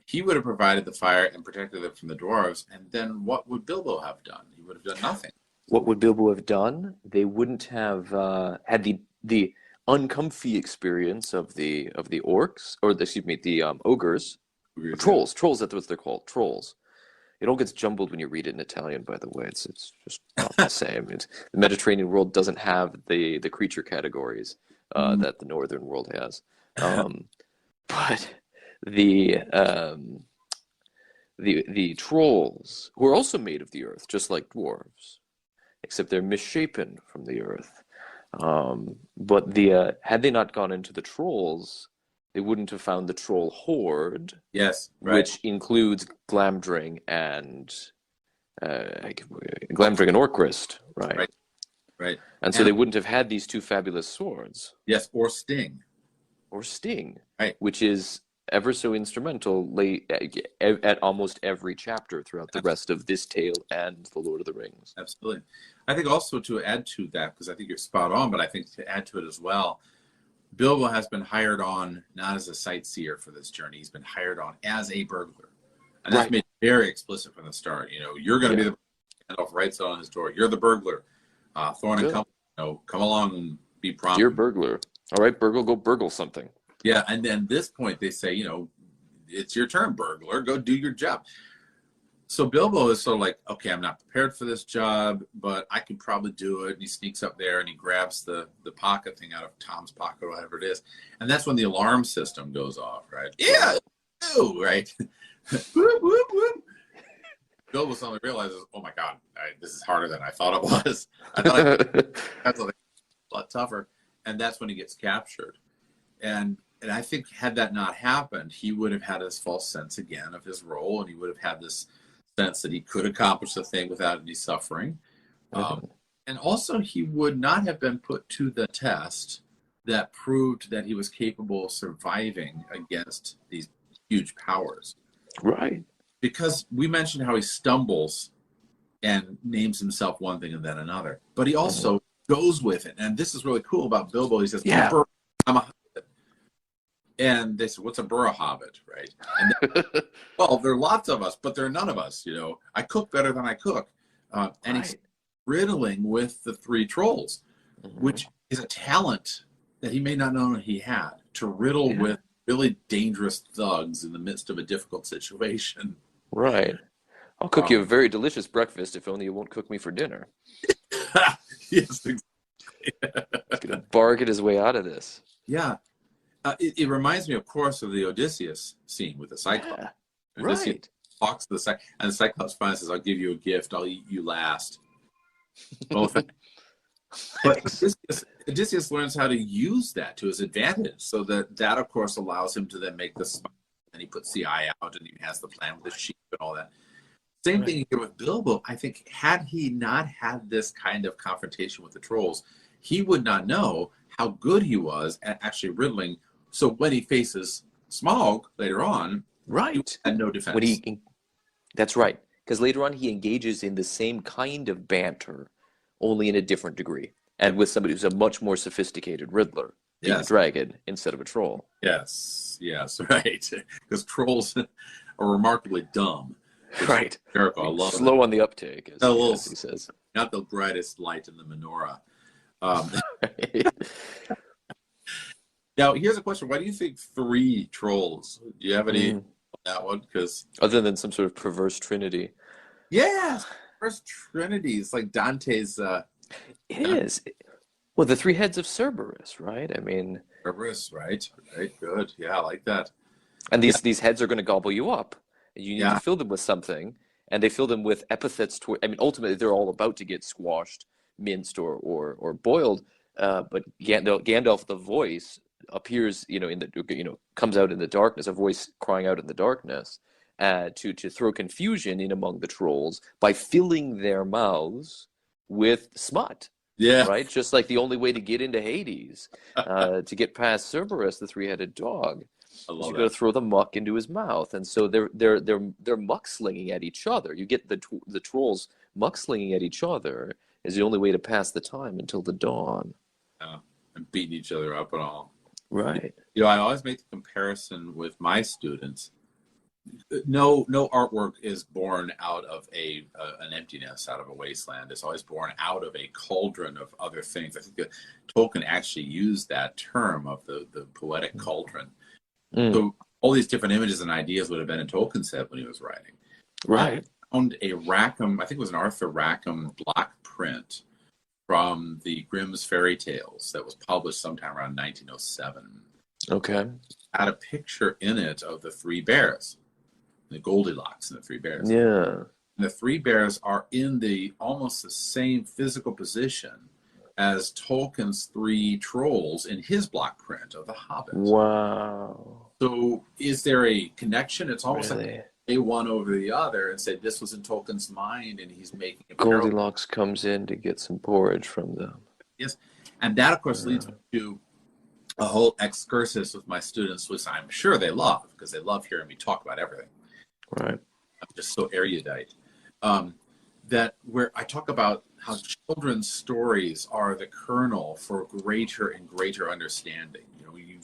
he would have provided the fire and protected them from the dwarves. And then what would Bilbo have done? He would have done nothing. What would Bilbo have done? They wouldn't have had the uncomfy experience of the orcs, or the ogres. Trolls, that's what they're called, trolls. It all gets jumbled when you read it in Italian, by the way. It's just not the same. The Mediterranean world doesn't have the creature categories that the Northern world has. But the the trolls, who are also made of the earth, just like dwarves, except they're misshapen from the earth. But had they not gone into the trolls, they wouldn't have found the troll horde. Yes, right. Which includes Glamdring and Orcrist, right? Right. And so they wouldn't have had these two fabulous swords. Yes, or Sting. Right? Which is ever so instrumental at almost every chapter throughout the rest of this tale and The Lord of the Rings. Absolutely. I think also to add to that, because I think you're spot on, but I think to add to it as well, Bilbo has been hired on not as a sightseer for this journey. He's been hired on as a burglar. And that's made very explicit from the start. You're going to be the Gandalf writes it on his door. You're the burglar. Thorn and Company, come along and be prompt. Dear burglar. All right, burgle, go burgle something. Yeah, and then this point they say, it's your turn, burglar. Go do your job. So Bilbo is sort of like, okay, I'm not prepared for this job, but I can probably do it. And he sneaks up there and he grabs the pocket thing out of Tom's pocket or whatever it is. And that's when the alarm system goes off, right? Yeah, right? Whoop, whoop, whoop. Bilbo suddenly realizes, oh my God, this is harder than I thought it was. I thought that's a lot tougher. And that's when he gets captured. And I think had that not happened, he would have had this false sense again of his role, and he would have had this sense that he could accomplish the thing without any suffering. And also he would not have been put to the test that proved that he was capable of surviving against these huge powers. Right. Because we mentioned how he stumbles and names himself one thing and then another. But he also goes with it. And this is really cool about Bilbo. He says, I'm a hobbit. And they said, what's a burra hobbit, right? And then, well, there are lots of us, but there are none of us, I cook better than I cook. And he's riddling with the three trolls, which is a talent that he may not know he had, to riddle with really dangerous thugs in the midst of a difficult situation. Right. I'll cook you a very delicious breakfast if only you won't cook me for dinner. Yes, exactly. He's going to bargain his way out of this. Yeah. It reminds me, of course, of the Odysseus scene with the Cyclops. Yeah, Odysseus talks to the Cyclops, and the Cyclops finally says, I'll give you a gift. I'll eat you last. But Odysseus learns how to use that to his advantage, so that, of course, allows him to then make the spy, and he puts the eye out, and he has the plan with the sheep and all that. Same thing here with Bilbo. I think had he not had this kind of confrontation with the trolls, he would not know how good he was at actually riddling. So when he faces Smaug later on, he had no defense. That's right. Because later on he engages in the same kind of banter, only in a different degree. And with somebody who's a much more sophisticated riddler, being a dragon instead of a troll. Yes, right. Because trolls are remarkably dumb. Right. Jericho, I love slow on the uptake, as he says. Not the brightest light in the menorah. Now, here's a question. Why do you think 3 trolls? Do you have any on that one? Because other than some sort of perverse trinity. Yes, perverse trinity. It's like Dante's... It is. Well, the 3 heads of Cerberus, right? I mean... Cerberus, right. Good. Yeah, I like that. And these heads are going to gobble you up. You need to fill them with something, and they fill them with epithets. Ultimately, they're all about to get squashed, minced, or boiled. But Gandalf, the voice, appears, comes out in the darkness, a voice crying out in the darkness, to throw confusion in among the trolls by filling their mouths with smut. Yeah. Right? Just like the only way to get into Hades, to get past Cerberus, the 3-headed dog. You've got to throw the muck into his mouth, and so they're muck slinging at each other. You get the trolls muck slinging at each other is the only way to pass the time until the dawn. And beating each other up and all. Right. I always make the comparison with my students. No artwork is born out of an emptiness, out of a wasteland. It's always born out of a cauldron of other things. I think that Tolkien actually used that term of the poetic cauldron. So all these different images and ideas would have been in Tolkien's head when he was writing. Right. found a Rackham, I think it was an Arthur Rackham block print from the Grimm's Fairy Tales that was published sometime around 1907. Okay. Had a picture in it of the three bears, the Goldilocks and the three bears. Yeah. And the three bears are in the almost the same physical position as Tolkien's three trolls in his block print of the Hobbit. Wow. So is there a connection? It's almost Really? like they one over the other and said this was in Tolkien's mind and he's making a parallel. Goldilocks comes in to get some porridge from them. Yes. And that, of course, leads me to a whole excursus with my students, which I'm sure they love because they love hearing me talk about everything. Right. I'm just so erudite. That where I talk about how children's stories are the kernel for greater and greater understanding. You know, you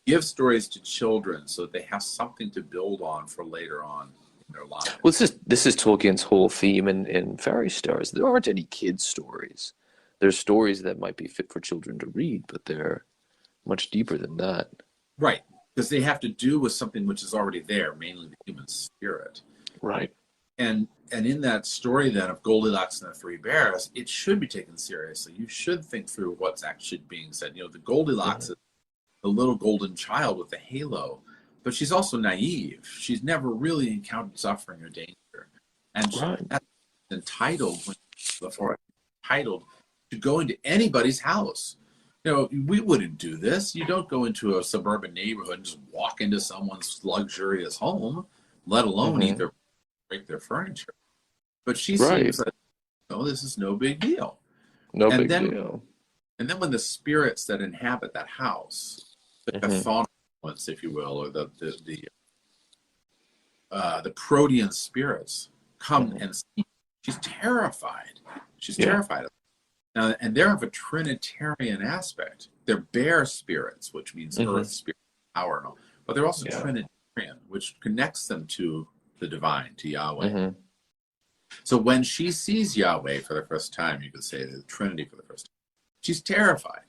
give stories to children so that they have something to build on for later on in their lives. Well, this is Tolkien's whole theme in fairy stories. There aren't any kids' stories. There's stories that might be fit for children to read, but they're much deeper than that. Right, because they have to do with something which is already there, mainly the human spirit. Right. And in that story then of Goldilocks and the Three Bears, it should be taken seriously. You should think through what's actually being said. You know, the Goldilocks is the little golden child with the halo, but she's also naive. She's never really encountered suffering or danger. And that's entitled to go into anybody's house. You know, we wouldn't do this. You don't go into a suburban neighborhood and just walk into someone's luxurious home, let alone either break their furniture. But she seems like, no, this is no big deal. No big deal. And then when the spirits that inhabit that house, the chthonians, if you will, or the protean spirits come and see, she's terrified. She's terrified of them. Now, and they're of a Trinitarian aspect. They're bear spirits, which means earth spirit, power and all. But they're also Trinitarian, which connects them to the divine, to Yahweh. So when she sees Yahweh for the first time, you could say the Trinity for the first time, she's terrified.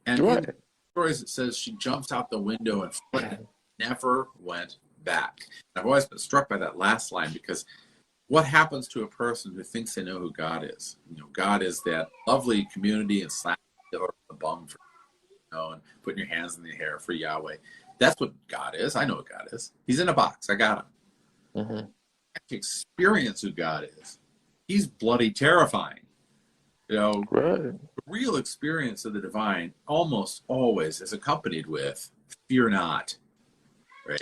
And in the stories, it says she jumps out the window and never went back. And I've always been struck by that last line because what happens to a person who thinks they know who God is? You know, God is that lovely community and slapping the bum for, you know, and putting your hands in the hair for Yahweh. That's what God is. I know what God is. He's in a box. I got him. To experience who God is, he's bloody terrifying. You know, the real experience of the divine almost always is accompanied with fear not.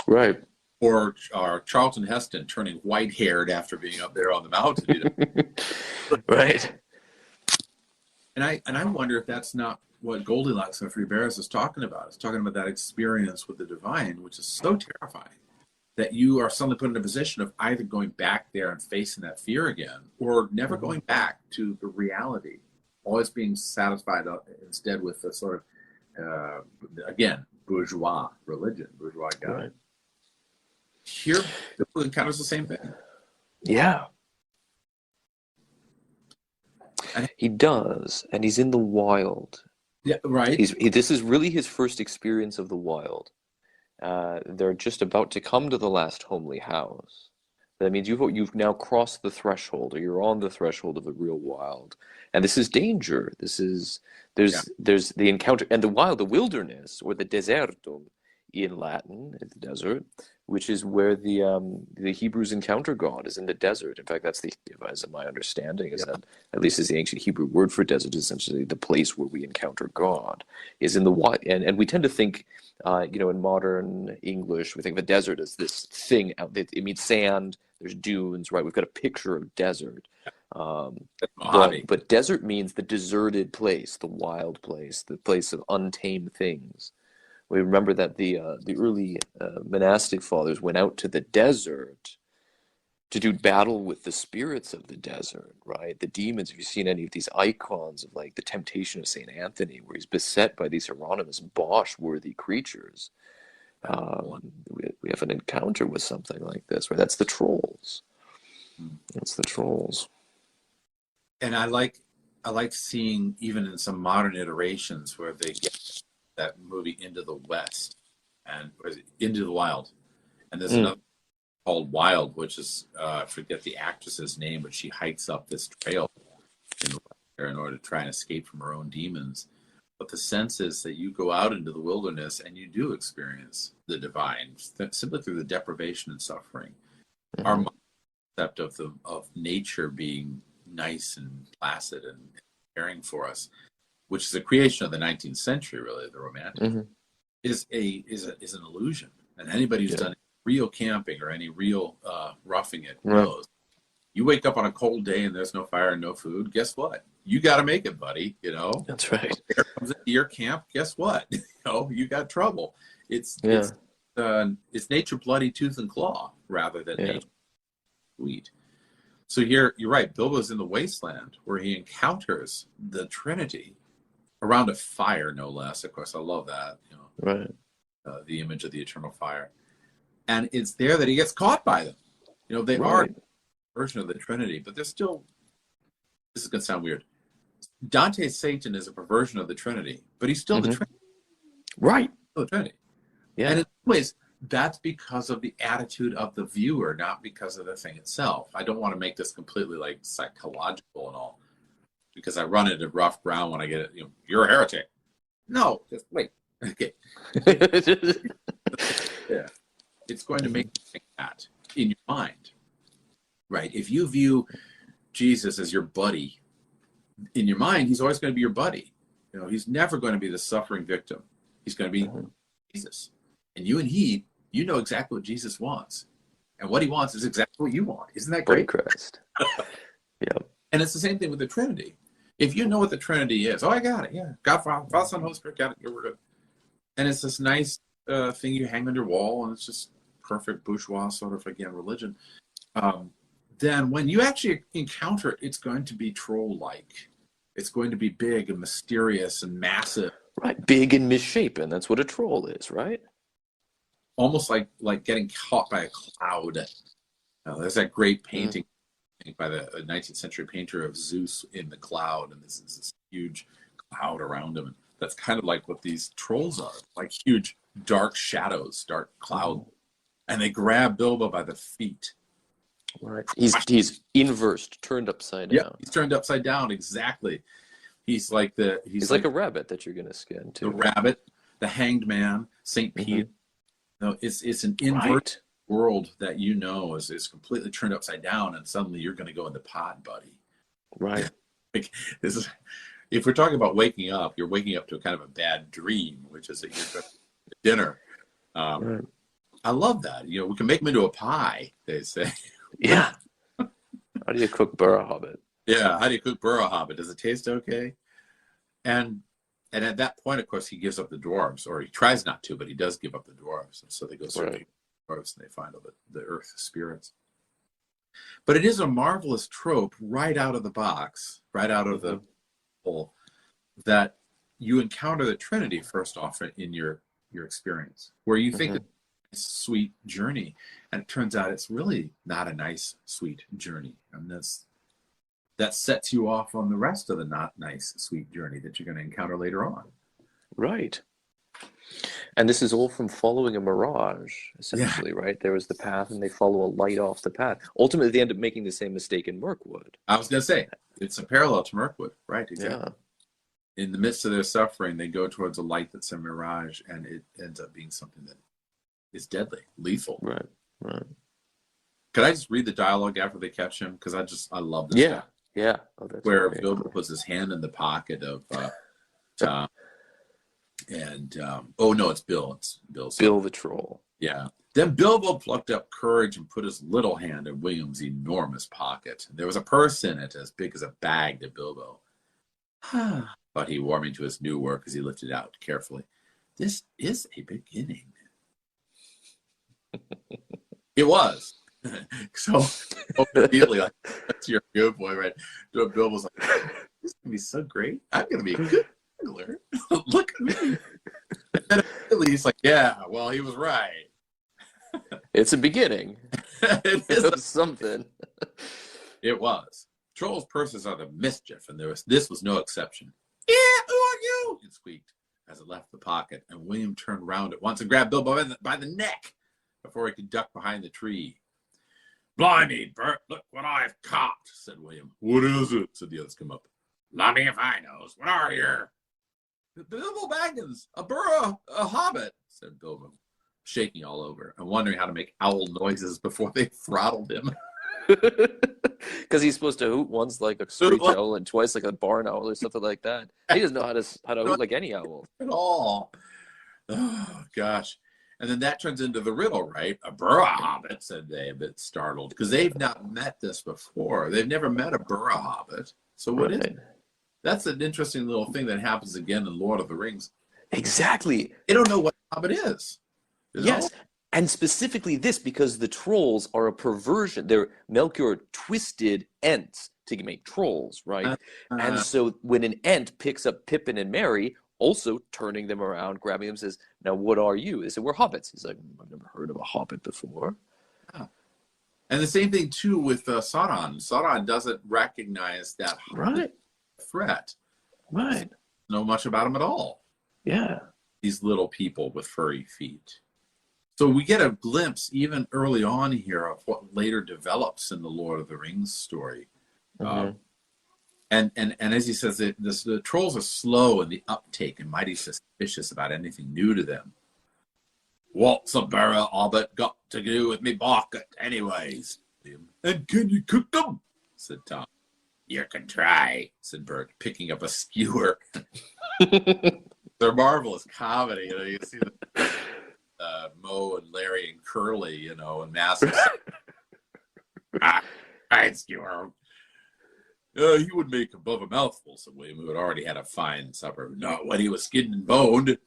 Right. Or Charlton Heston turning white-haired after being up there on the mountain. You know? Right. And I wonder if that's not what Goldilocks and the Three Bears is talking about. It's talking about that experience with the divine, which is so terrifying that you are suddenly put in a position of either going back there and facing that fear again, or never going back to the reality, always being satisfied instead with the sort of, again, bourgeois religion, bourgeois God. Right. Here, it encounters the same thing. Yeah. He does, and he's in the wild. Yeah, right. This is really his first experience of the wild. They're just about to come to the last homely house. That means you've now crossed the threshold, or you're on the threshold of the real wild, and this is danger. There's the encounter, and the wild, the wilderness, or the desertum in Latin, the desert, which is where the Hebrews encounter God, is in the desert. In fact, that's as my understanding is that, at least as the ancient Hebrew word for desert, is essentially the place where we encounter God, is in the wild. And we tend to think, in modern English, we think of a desert as this thing out. It means sand. There's dunes, right? We've got a picture of desert. But desert means the deserted place, the wild place, the place of untamed things. We remember that the early monastic fathers went out to the desert to do battle with the spirits of the desert, right? The demons. If you've seen any of these icons of like the Temptation of Saint Anthony, where he's beset by these Hieronymus Bosch-worthy creatures, we have an encounter with something like this, where that's the trolls. That's the trolls. And I like seeing even in some modern iterations where they get that movie Into the West and Into the Wild, and there's another called Wild, which is I forget the actress's name, but she hikes up this trail in order to try and escape from her own demons. But the sense is that you go out into the wilderness and you do experience the divine simply through the deprivation and suffering. Our concept of nature being nice and placid and caring for us, which is a creation of the 19th century, really, the Romantic, is an illusion. And anybody who's done real camping or any real roughing it knows. You wake up on a cold day and there's no fire and no food. Guess what? You got to make it, buddy. You know. That's right. When bear comes into your camp. Guess what? You know, you got trouble. It's nature bloody tooth and claw rather than nature sweet. So here you're right. Bilbo's in the wasteland where he encounters the Trinity around a fire, no less. Of course, I love that. You know, the image of the eternal fire, and it's there that he gets caught by them. You know, they are a version of the Trinity, but they're still. This is going to sound weird. Dante's Satan is a perversion of the Trinity, but he's still the Trinity. Right. Still the Trinity. Yeah. And in some ways, that's because of the attitude of the viewer, not because of the thing itself. I don't want to make this completely like psychological and all, because I run into rough ground when I get it. You know, you're a heretic. No, just wait. Okay. It's going to make you think that in your mind, right? If you view Jesus as your buddy, in your mind, he's always going to be your buddy. You know, he's never going to be the suffering victim. He's going to be Jesus. And he, you know exactly what Jesus wants. And what he wants is exactly what you want. Isn't that great? Christ. And it's the same thing with the Trinity. If you know what the Trinity is, I got it. Yeah. God, Father, Son, Holy Spirit, got it. We're good. And it's this nice thing you hang on your wall, and it's just perfect bourgeois sort of, again, religion. Then when you actually encounter it, it's going to be troll-like. It's going to be big and mysterious and massive. Right, big and misshapen. That's what a troll is, right? Almost like getting caught by a cloud. There's that great painting by the 19th century painter of Zeus in the cloud, and this is this huge cloud around him. And that's kind of like what these trolls are, like huge dark shadows, dark cloud. And they grab Bilbo by the feet. Right. He's inversed, turned upside down. Yeah, he's turned upside down, exactly. He's like like a rabbit that you're gonna skin too. The rabbit, the hanged man, Saint Peter. No, it's an invert world that you know is completely turned upside down, and suddenly you're gonna go in the pot, buddy. Right. Like, this is, if we're talking about waking up, you're waking up to a kind of a bad dream, which is that you're going to dinner. I love that. You know, we can make them into a pie, they say. Yeah. How do you cook burra hobbit? Yeah, how do you cook burra hobbit? Does it taste okay? And at that point, of course, he gives up the dwarves, or he tries not to, but he does give up the dwarves. And so they go searching for the dwarves, and they find all the earth spirits. But it is a marvelous trope right out of the box, right out of the hole, that you encounter the Trinity first off in your experience, where you think that it's a sweet journey, and it turns out it's really not a nice, sweet journey. And that sets you off on the rest of the not nice, sweet journey that you're going to encounter later on. Right. And this is all from following a mirage, essentially, right? There was the path, and they follow a light off the path. Ultimately, they end up making the same mistake in Mirkwood. I was going to say, it's a parallel to Mirkwood, right? Exactly. Yeah. In the midst of their suffering, they go towards a light that's a mirage, and it ends up being something that is deadly, lethal. Right. Could I just read the dialogue after they catch him? Because I love this. Yeah. Yeah. Oh, that's where Bilbo puts his hand in the pocket of Tom. Oh no, it's Bill. It's Bill. Bill the troll. Yeah. Then Bilbo plucked up courage and put his little hand in William's enormous pocket. There was a purse in it as big as a bag to Bilbo. But he, warming to his new work as he lifted it out carefully. This is a beginning. It was. So immediately, like, that's your good boy, right? So Bilbo's like, this is gonna be so great. I'm gonna be a good burglar. Look at me. And immediately he's like, yeah, well, he was right. It's a beginning. It was something. It was. Trolls' purses are the mischief, and this was no exception. Yeah, who are you? It squeaked as it left the pocket, and William turned round at once and grabbed Bilbo by the neck before he could duck behind the tree. Blimey, Bert, look what I've caught, said William. What is it? Said the others. Come up. Lummy if I knows. What are you? Bilbo Baggins, a burrow, a hobbit, said Bilbo, shaking all over and wondering how to make owl noises before they throttled him. Because he's supposed to hoot once like a screech owl and twice like a barn owl or something like that. He doesn't know how to hoot like any owl at all. Oh gosh! And then that turns into the riddle, right? A burrow hobbit, said they, a bit startled, because they've not met this before. They've never met a burrow hobbit. So what is it? That's an interesting little thing that happens again in Lord of the Rings. Exactly. They don't know what a hobbit is. Yes. And specifically this, because the trolls are a perversion. They're Melchior twisted Ents to make trolls, right? And so when an Ent picks up Pippin and Merry, also turning them around, grabbing them, says, now what are you? They say, we're hobbits. He's like, I've never heard of a hobbit before. Yeah. And the same thing, too, with Sauron. Sauron doesn't recognize that threat. Right. Know much about him at all. Yeah. These little people with furry feet. So we get a glimpse even early on here of what later develops in the Lord of the Rings story. And as he says, the trolls are slow in the uptake and mighty suspicious about anything new to them. What's a burrow hobbit got to do with me bucket anyways? And can you cook them? Said Tom. You can try, said Bert, picking up a skewer. They're marvelous comedy. You know, you see the Mo and Larry and Curly, you know, and massive. I'd skewer. He would make above a mouthful, said William, who had already had a fine supper. Not when he was skinned and boned.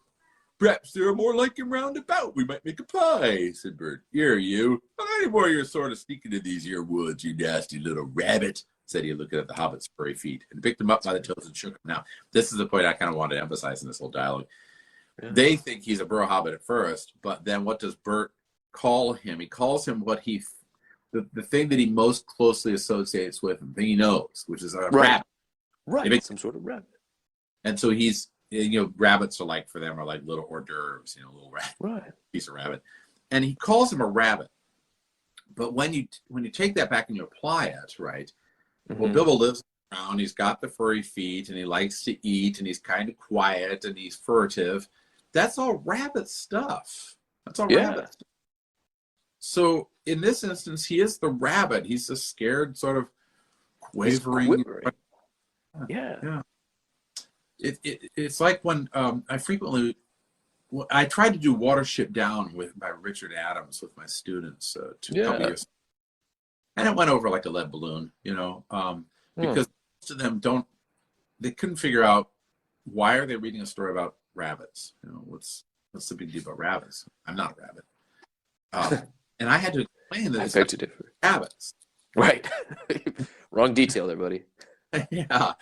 Perhaps there are more like him round about. We might make a pie, said Bert. Here, you. Any more you're sort of sneaking in these here woods, you nasty little rabbit, said he, looking at the hobbit's furry feet, and picked him up by the toes and shook him. Now, this is the point I kind of wanted to emphasize in this whole dialogue. Yeah. They think he's a burrow hobbit at first, but then what does Bert call him? He calls him what the thing that he most closely associates with, the thing he knows, which is a rabbit. Right, some sort of rabbit. And so he's, you know, rabbits are like, for them, are like little hors d'oeuvres, you know, little rabbit, piece of rabbit. And he calls him a rabbit. But when you take that back and you apply it, right, well, Bilbo lives around, he's got the furry feet, and he likes to eat, and he's kind of quiet, and he's furtive. That's all rabbit stuff. That's all rabbit stuff. So in this instance, he is the rabbit. He's a scared, sort of quavering. Yeah. It's like when I tried to do Watership Down by Richard Adams with my students a couple years, and it went over like a lead balloon, you know, because most of them they couldn't figure out why are they reading a story about rabbits. You know, what's the big deal about rabbits? I'm not a rabbit. And I had to explain that it's rabbits. Right. Wrong detail there, buddy. Yeah.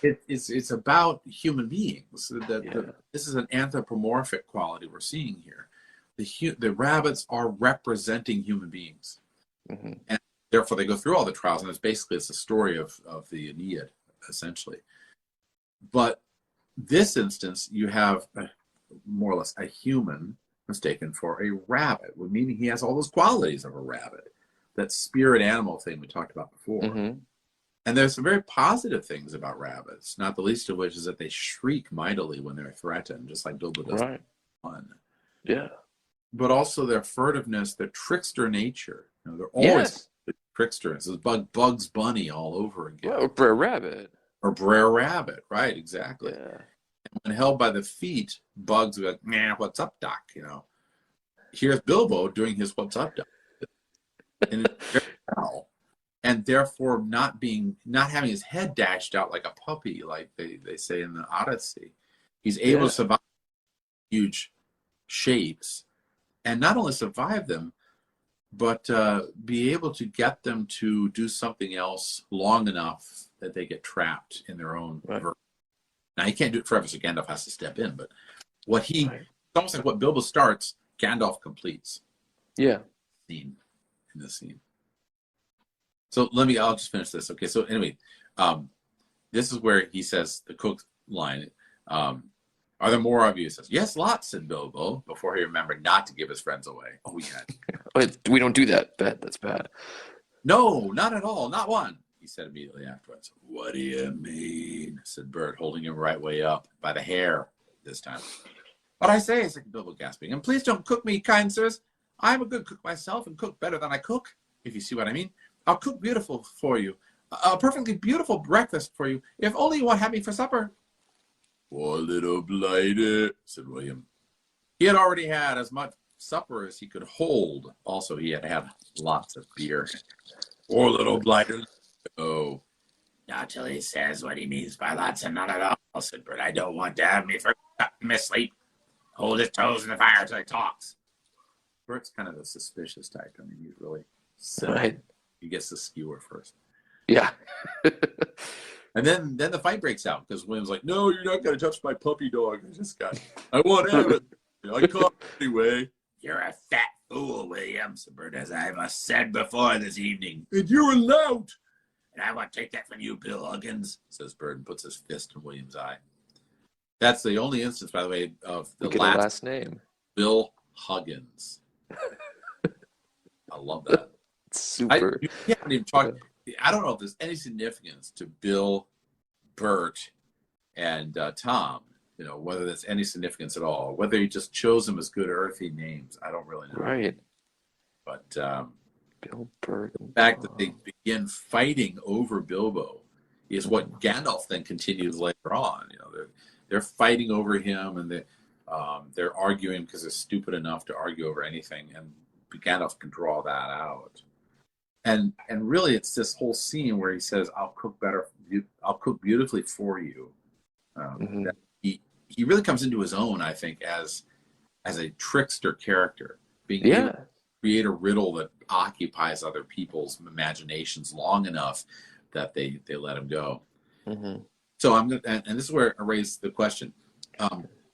It's about human beings. This is an anthropomorphic quality we're seeing here. The rabbits are representing human beings. And therefore they go through all the trials, and it's a story of the Aeneid, essentially. But this instance, you have more or less a human mistaken for a rabbit, meaning he has all those qualities of a rabbit, that spirit animal thing we talked about before. And there's some very positive things about rabbits, not the least of which is that they shriek mightily when they're threatened, just like Bilbo does. Fun. Yeah. But also their furtiveness, their trickster nature. You know, they're always tricksters. It's Bugs Bunny all over again. Well, or Brer Rabbit. Or Brer Rabbit, right, exactly. Yeah. And when held by the feet, Bugs would be like, what's up, Doc? You know. Here's Bilbo doing his what's up, Doc. And it's very well. And therefore not having his head dashed out like a puppy, like they say in the Odyssey. He's able to survive huge shapes, and not only survive them, but be able to get them to do something else long enough that they get trapped in their own version. Now, he can't do it forever, so Gandalf has to step in, but it's almost like what Bilbo starts, Gandalf completes. Yeah. In this scene. So I'll just finish this. Okay, so anyway, this is where he says the cook line, Are there more of you? He says, yes, lots, said Bilbo, before he remembered not to give his friends away. Oh, yeah. We don't do that. That's bad. No, not at all. Not one, he said immediately afterwards. What do you mean? Said Bert, holding him right way up by the hair this time. But I say, said Bilbo, gasping, and please don't cook me, kind sirs. I'm a good cook myself and cook better than I cook, if you see what I mean. I'll cook beautiful for you. A perfectly beautiful breakfast for you, if only you won't have me for supper. Poor little blighter, said William. He had already had as much supper as he could hold. Also, he had had lots of beer. Poor little blighter. Oh, not till he says what he means by lots and none at all, said Bert. I don't want to have me for miss sleep. Hold his toes in the fire till he talks. Bert's kind of a suspicious type. I mean, he's really silly. Right. He gets the skewer first. Yeah. And then the fight breaks out because William's like, no, you're not going to touch my puppy dog. I want to have it. I caught it anyway. You're a fat fool, William, said Bert, as I must said before this evening. And you're a lout. And I won't take that from you, Bill Huggins, says Bert and puts his fist in William's eye. That's the only instance, by the way, of the last name. Bill Huggins. I love that. Super. You haven't even talked. I don't know if there's any significance to Bill, Bert, and Tom. You know, whether there's any significance at all. Whether he just chose them as good earthy names, I don't really know. Right. But Bill, Bert, the fact that they begin fighting over Bilbo is what Gandalf then continues later on. You know, they're fighting over him, and they're arguing because they're stupid enough to argue over anything, and Gandalf can draw that out. And really, it's this whole scene where he says, "I'll cook better. I'll cook beautifully for you." That he really comes into his own, I think, as a trickster character, being able to create a riddle that occupies other people's imaginations long enough that they let him go. Mm-hmm. So I'm gonna, and this is where I raise the question: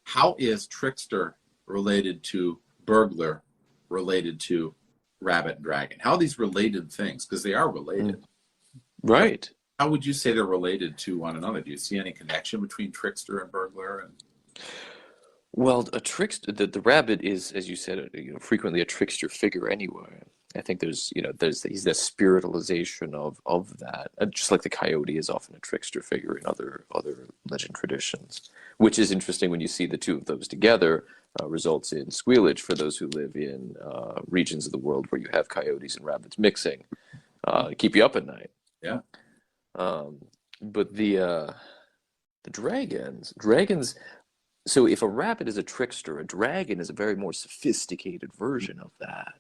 how is Trickster related to Burglar, related to Rabbit and Dragon? How are these related things? Because they are related. Right. How would you say they're related to one another? Do you see any connection between Trickster and Burglar? Well, a trickster, the rabbit is, as you said, frequently a trickster figure anyway. I think he's the spiritualization of that, just like the coyote is often a trickster figure in other legend traditions, which is interesting when you see the two of those together. Results in squealage for those who live in regions of the world where you have coyotes and rabbits mixing, keep you up at night. Yeah. But the dragons. So if a rabbit is a trickster, a dragon is a very more sophisticated version of that,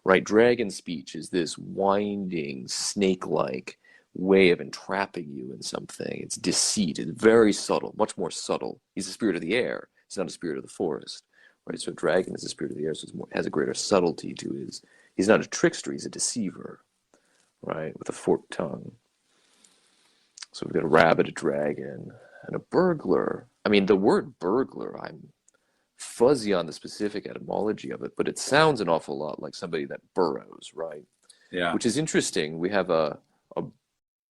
right? Dragon speech is this winding, snake-like way of entrapping you in something. It's deceit. It's very subtle, much more subtle. He's the spirit of the air. He's not a spirit of the forest, right? So a dragon is the spirit of the air, so has a greater subtlety to his. He's not a trickster. He's a deceiver, right? With a forked tongue. So we've got a rabbit, a dragon, and a burglar. I mean, the word burglar, I'm fuzzy on the specific etymology of it, but it sounds an awful lot like somebody that burrows, right? Yeah. Which is interesting. We have a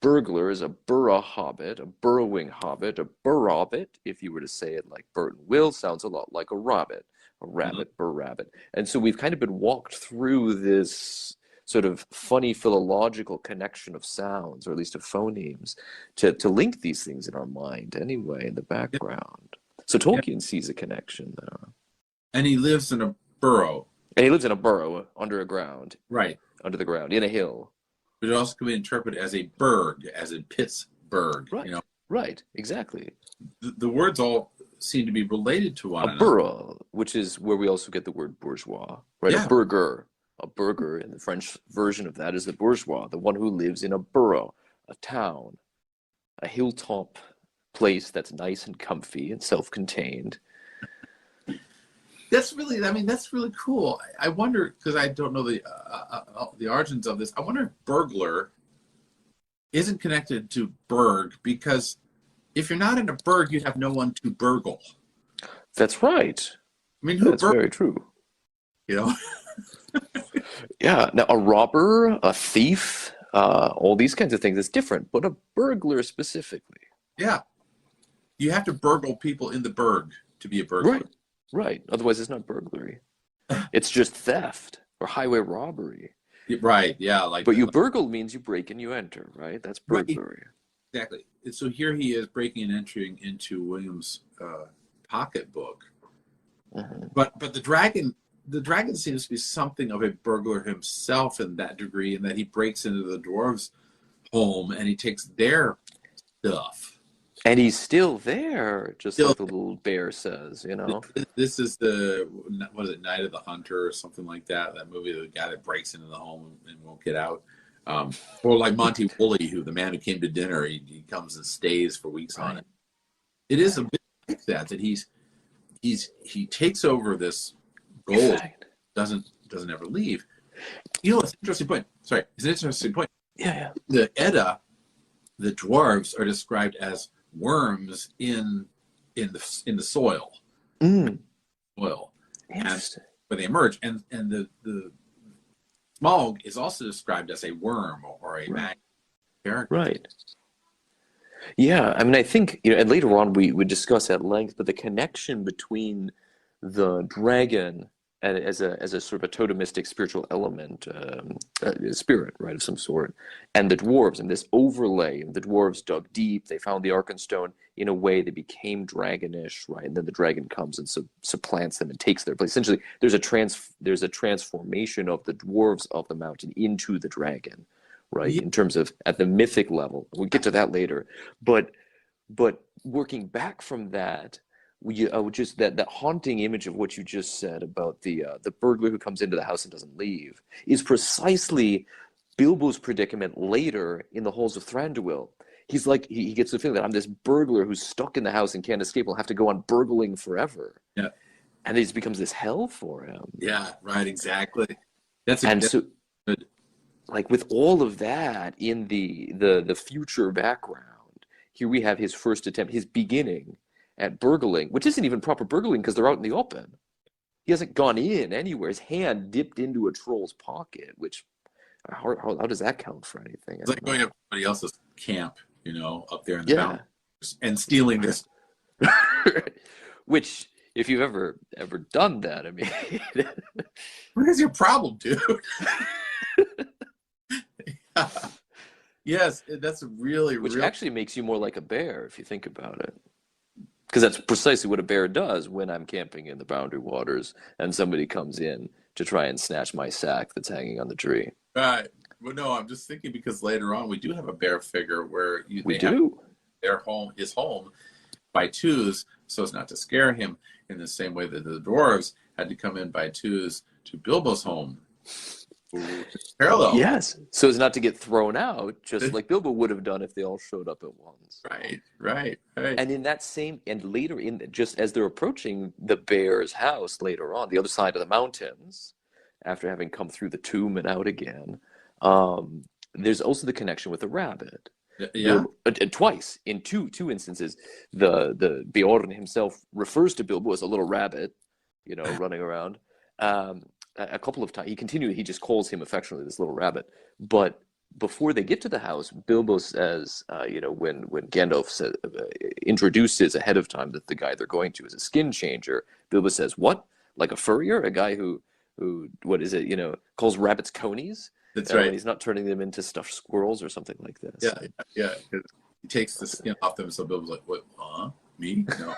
burglar is a burrow hobbit, a burrowing hobbit, a burrobbit, if you were to say it like Bert and Will, sounds a lot like a rabbit, burrabbit. And so we've kind of been walked through this sort of funny philological connection of sounds, or at least of phonemes, to link these things in our mind anyway in the background. So Tolkien sees a connection there. And he lives in a burrow. And he lives in a burrow underground. Right. Under the ground, in a hill. But it also can be interpreted as a burg, as in Pittsburgh. Right, right, exactly. The words all seem to be related to one another. A burrow, which is where we also get the word bourgeois, right? Yeah. A burger. A burger, in the French version of that, is the bourgeois, the one who lives in a borough, a town, a hilltop place that's nice and comfy and self-contained. That's really cool. I wonder, because I don't know the origins of this, I wonder if burglar isn't connected to burg, because if you're not in a burg, you'd have no one to burgle. That's right. I mean, that's very true. You know? Yeah. Now, a robber, a thief, all these kinds of things is different, but a burglar specifically. Yeah. You have to burgle people in the burg. to be a burglar. Right. Otherwise, it's not burglary. It's just theft or highway robbery. Right. Yeah. But you burgle means you break and you enter, right? That's Right. burglary. Exactly. And so here he is breaking and entering into William's pocketbook. But the dragon seems to be something of a burglar himself in that degree, in that he breaks into the dwarves' home and he takes their stuff. And he's still there, just Still, like the little bear says, you know? this is what is it, Night of the Hunter or something like that? That movie, the guy that breaks into the home and won't get out. Or like Monty Woolley, the man who came to dinner, he comes and stays for weeks on it. It is a bit like that he takes over this gold, doesn't ever leave. You know, it's an interesting point. Sorry, it's an interesting point. Yeah. The Edda, the dwarves are described as worms in the soil. Soil. Interesting. Where they emerge, and the Smaug is also described as a worm or a magnet character. Right. Yeah, I mean, I think, and later on we would discuss at length, but the connection between the dragon as a sort of a totemistic spiritual element, spirit, right, of some sort, and the dwarves, and this overlay. The dwarves dug deep, they found the Arkenstone. In a way, they became dragonish, right? And then the dragon comes and supplants them and takes their place. Essentially, there's a transformation of the dwarves of the mountain into the dragon, right? Yeah. In terms of at the mythic level. We'll get to that later. But working back from that, just that haunting image of what you just said about the burglar who comes into the house and doesn't leave is precisely Bilbo's predicament later in the halls of Thranduil. He's like, he gets the feeling that I'm this burglar who's stuck in the house and can't escape. Will have to go on burgling forever. Yeah, and it just becomes this hell for him. Yeah, right, exactly. So, like with all of that in the future background, here we have his first attempt, his beginning at burgling, which isn't even proper burgling because they're out in the open. He hasn't gone in anywhere. His hand dipped into a troll's pocket, which how does that count for anything? It's like going to somebody else's camp, up there in the mountains and stealing this. Which, if you've ever done that, I mean, what is your problem, dude? Yes, that's which actually makes you more like a bear if you think about it. Because that's precisely what a bear does when I'm camping in the Boundary Waters and somebody comes in to try and snatch my sack that's hanging on the tree. Right. Well, no, I'm just thinking because later on we do have a bear figure where we do his home by twos so as not to scare him, in the same way that the dwarves had to come in by twos to Bilbo's home. Parallel. Yes, so as not to get thrown out, just like Bilbo would have done if they all showed up at once. Right. And in that same, and later just as they're approaching the bear's house later on, the other side of the mountains, after having come through the tomb and out again, there's also the connection with the rabbit. Yeah. Twice, in two instances, the Beorn himself refers to Bilbo as a little rabbit, running around. A couple of times, he just calls him affectionately this little rabbit. But before they get to the house, Bilbo says, when Gandalf introduces ahead of time that the guy they're going to is a skin changer, Bilbo says, "What? Like a furrier? A guy who what is it? Calls rabbits conies? That's right. He's not turning them into stuffed squirrels or something like this." Yeah. He takes the skin off them, so Bilbo's like, "What? Me? No."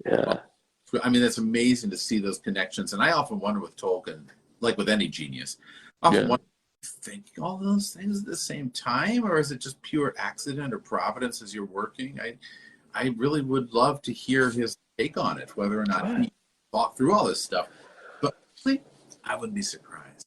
Yeah. I mean, that's amazing to see those connections. And I often wonder with Tolkien, like with any genius, wonder, thinking all those things at the same time, or is it just pure accident or providence as you're working? I really would love to hear his take on it, whether or not he thought through all this stuff. But honestly, I wouldn't be surprised.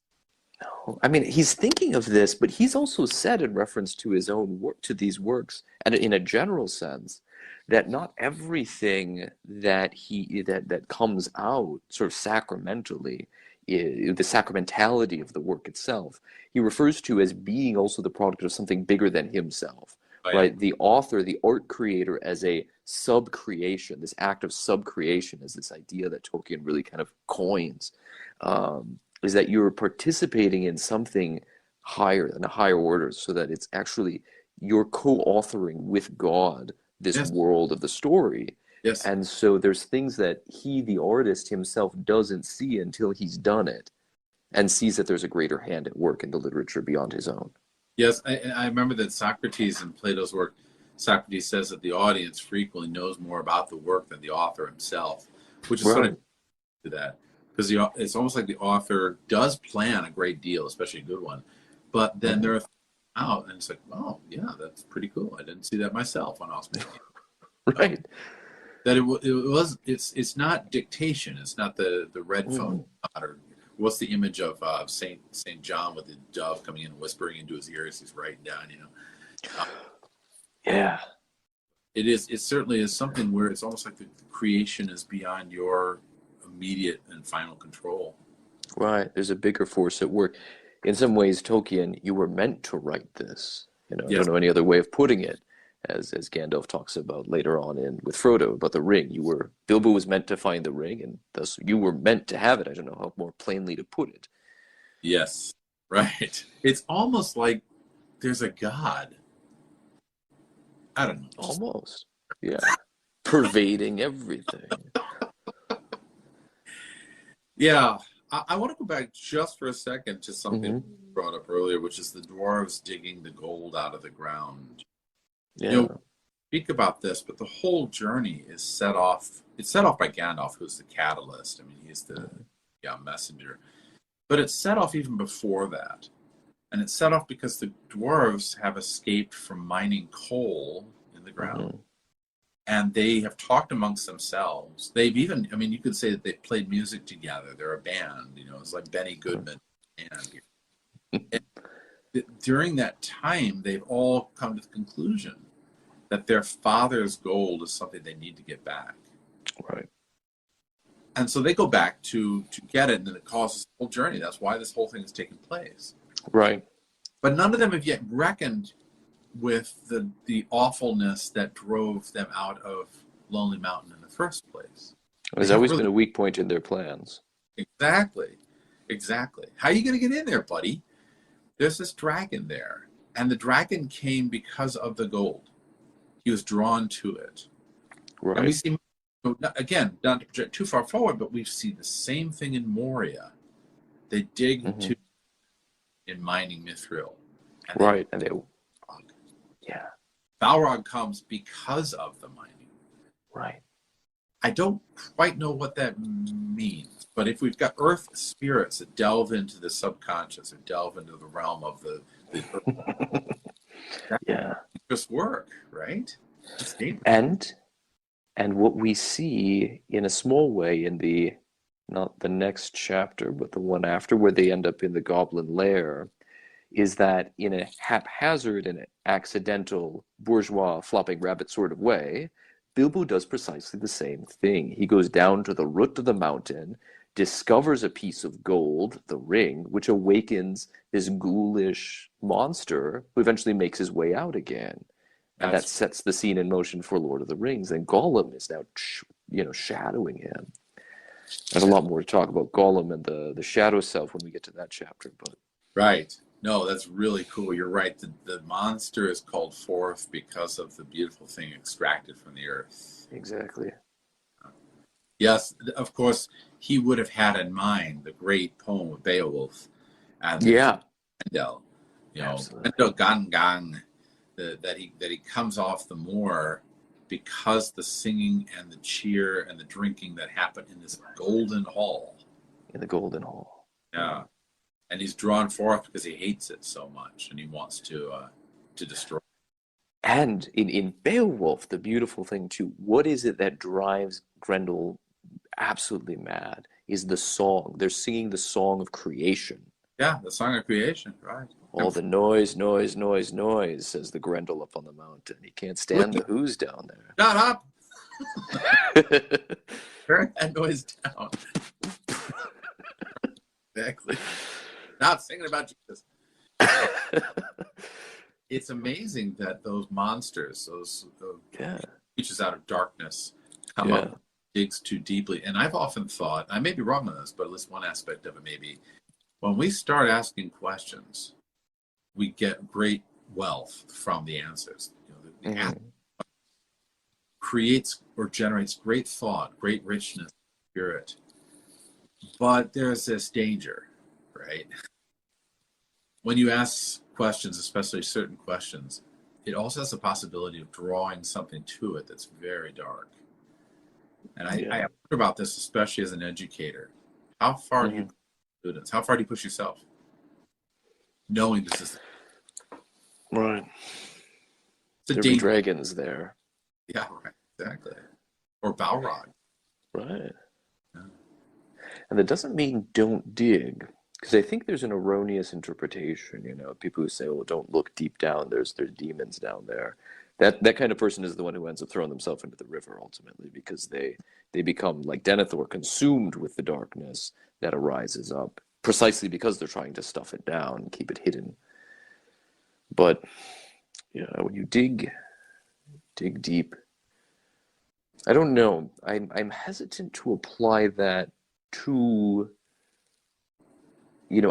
No, I mean, he's thinking of this, but he's also said in reference to his own work, to these works, and in a general sense, that not everything that that comes out sort of sacramentally, the sacramentality of the work itself, he refers to as being also the product of something bigger than himself, right? The author, the art creator, as a sub-creation, this act of sub-creation is this idea that Tolkien really kind of coins, is that you're participating in something higher, in a higher order, so that it's actually you're co-authoring with God this world of the story, Yes. And so there's things that he, the artist himself, doesn't see until he's done it and sees that there's a greater hand at work in the literature beyond his own. Yes, I remember that Socrates in Plato's work, Socrates says that the audience frequently knows more about the work than the author himself, which is sort Right. of to that because it's almost like the author does plan a great deal, especially a good one, but then there are things out and it's like, oh yeah, that's pretty cool. I didn't see that myself when I was making it. Right. That it's not dictation. It's not the red phone or what's the image of Saint John with the dove coming in and whispering into his ear as he's writing down. Yeah. It certainly is something where it's almost like the creation is beyond your immediate and final control. Right. There's a bigger force at work. In some ways, Tolkien, you were meant to write this. I Yes. don't know any other way of putting it. As Gandalf talks about later on with Frodo about the ring. Bilbo was meant to find the ring, and thus you were meant to have it. I don't know how more plainly to put it. Yes. Right. It's almost like there's a God. I don't know. Almost. Yeah. Pervading everything. Yeah. I want to go back just for a second to something Mm-hmm. you brought up earlier, which is the dwarves digging the gold out of the ground. Yeah. Speak about this, but the whole journey is set off. It's set off by Gandalf, who's the catalyst. I mean, he's the messenger. But it's set off even before that. And it's set off because the dwarves have escaped from mining coal in the ground. Mm-hmm. And they have talked amongst themselves. They've even, I mean, you could say that they've played music together. They're a band, it's like Benny Goodman. And during that time, they've all come to the conclusion that their father's gold is something they need to get back. Right. And so they go back to get it, and then it causes a whole journey. That's why this whole thing is taking place. Right. But none of them have yet reckoned with the awfulness that drove them out of Lonely Mountain in the first place. There's always been a weak point in their plans. Exactly. How are you going to get in there, buddy? There's this dragon there, and the dragon came because of the gold. He was drawn to it. Right. And we see, again, not to project too far forward, but we see the same thing in Moria. They dig to in mining Mithril. Right. Yeah. Balrog comes because of the mining. Right. I don't quite know what that means, but if we've got earth spirits that delve into the subconscious or delve into the realm of the earth, yeah, just work, right? And what we see in a small way in not the next chapter, but the one after, where they end up in the goblin lair, is that in a haphazard and accidental bourgeois flopping rabbit sort of way, Bilbo does precisely the same thing. He goes down to the root of the mountain, discovers a piece of gold, the ring, which awakens this ghoulish monster who eventually makes his way out again. And that sets the scene in motion for Lord of the Rings. And Gollum is now, shadowing him. There's a lot more to talk about Gollum and the shadow self when we get to that chapter. But right. No, that's really cool. You're right. The monster is called forth because of the beautiful thing extracted from the earth. Exactly. Yes, of course, he would have had in mind the great poem of Beowulf. And Grendel, Grendel Gang, that he comes off the moor because the singing and the cheer and the drinking that happened in this golden hall. In the golden hall. Yeah. And he's drawn forth because he hates it so much and he wants to destroy it. And in Beowulf, the beautiful thing too, what is it that drives Grendel absolutely mad is the song. They're singing the song of creation. Yeah, the song of creation, right. All the noise, noise, noise, noise, says the Grendel up on the mountain. He can't stand the who's down there. Shut up! Turn that noise down. Exactly. Not singing about Jesus. It's amazing that those monsters, those creatures out of darkness, come up, digs too deeply. And I've often thought, I may be wrong on this, but at least one aspect of it may be, when we start asking questions, we get great wealth from the answers. creates or generates great thought, great richness, spirit. But there's this danger, right? When you ask questions, especially certain questions, it also has the possibility of drawing something to it that's very dark. And I wonder about this, especially as an educator. How far do you push students? How far do you push yourself? Knowing this is Right. the There'll be dragons there. Yeah, right. Exactly. Or Balrog. Right. Yeah. And that doesn't mean don't dig, because I think there's an erroneous interpretation, people who say, "Oh, don't look deep down, there's demons down there." That kind of person is the one who ends up throwing themselves into the river ultimately, because they become, like Denethor, consumed with the darkness that arises up, precisely because they're trying to stuff it down, keep it hidden. But when you dig deep, I don't know. I'm hesitant to apply that to,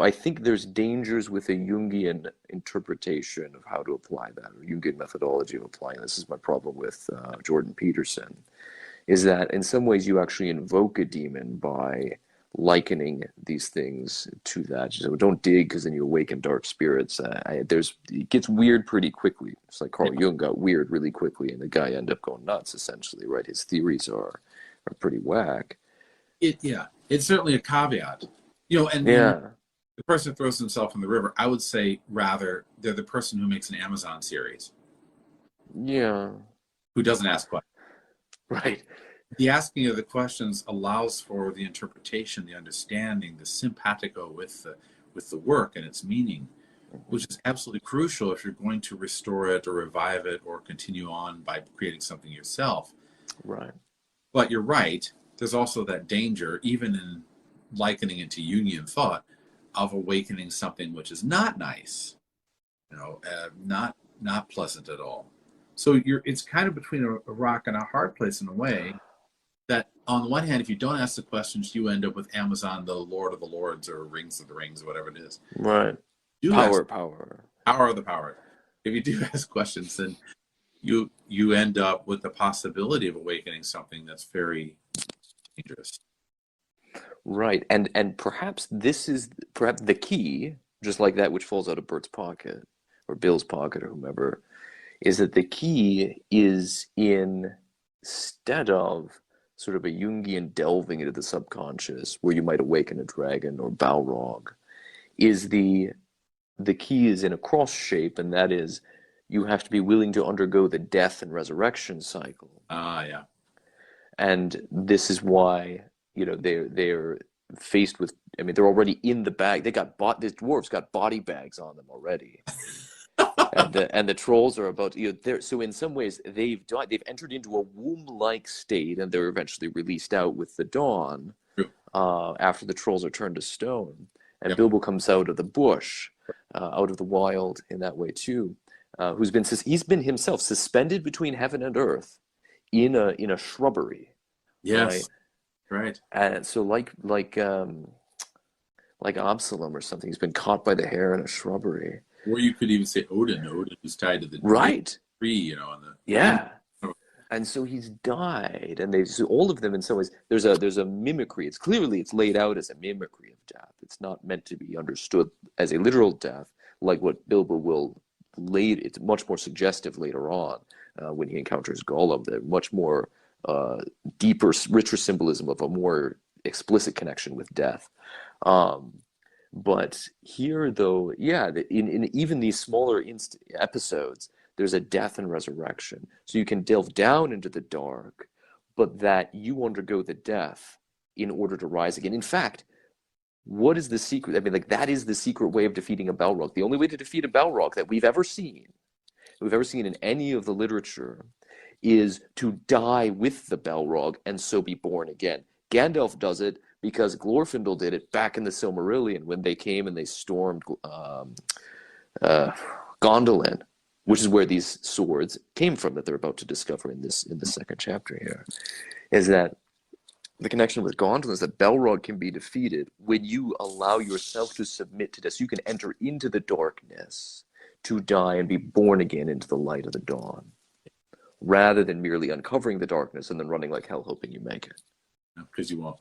I think there's dangers with a Jungian interpretation of how to apply that, or Jungian methodology of applying. This is my problem with Jordan Peterson, is that in some ways you actually invoke a demon by likening these things to that. So don't dig, because then you awaken dark spirits. It gets weird pretty quickly. It's like Carl Jung got weird really quickly, and the guy ended up going nuts, essentially, right? His theories are pretty whack. It's certainly a caveat. And the person throws himself in the river, I would say rather they're the person who makes an Amazon series. Yeah. Who doesn't ask questions. Right. The asking of the questions allows for the interpretation, the understanding, the simpatico with the work and its meaning, which is absolutely crucial if you're going to restore it or revive it or continue on by creating something yourself. Right. But you're right. There's also that danger, even in likening it to Jungian thought, of awakening something which is not nice, not pleasant at all. So it's kind of between a rock and a hard place in a way. That on the one hand, if you don't ask the questions, you end up with Amazon, the Lord of the Lords, or Rings of the Rings, or whatever it is. Right. Power of the power. If you do ask questions, then you end up with the possibility of awakening something that's very dangerous. Right. And perhaps this is the key, just like that which falls out of Bert's pocket or Bill's pocket or whomever, is that the key is instead of sort of a Jungian delving into the subconscious where you might awaken a dragon or Balrog, is the key is in a cross shape, and that is you have to be willing to undergo the death and resurrection cycle. Yeah. And this is why, they're faced with, they're already in the bag. The dwarves got body bags on them already. and the trolls are about so in some ways they've entered into a womb-like state, and they're eventually released out with the dawn after the trolls are turned to stone, and Bilbo comes out of the bush, out of the wild in that way too, he's been himself suspended between heaven and earth in a shrubbery. Yes, right. And so like Absalom or something, he's been caught by the hair in a shrubbery. Or you could even say Odin who's tied to the tree, And so he's died, and so all of them in some ways there's a mimicry. It's laid out as a mimicry of death. It's not meant to be understood as a literal death, like what Bilbo will later. It's much more suggestive later on when he encounters Gollum. The much more deeper, richer symbolism of a more explicit connection with death. But here, though, in even these smaller episodes, there's a death and resurrection. So you can delve down into the dark, but that you undergo the death in order to rise again. In fact, what is the secret? That is the secret way of defeating a Balrog. The only way to defeat a Balrog that we've ever seen in any of the literature, is to die with the Balrog and so be born again. Gandalf does it because Glorfindel did it back in the Silmarillion when they came and they stormed Gondolin, which is where these swords came from that they're about to discover in the second chapter here. Is that the connection with Gondolin is that Balrog can be defeated when you allow yourself to submit to this. You can enter into the darkness to die and be born again into the light of the dawn. rather than merely uncovering the darkness and then running like hell hoping you make it. Because you won't.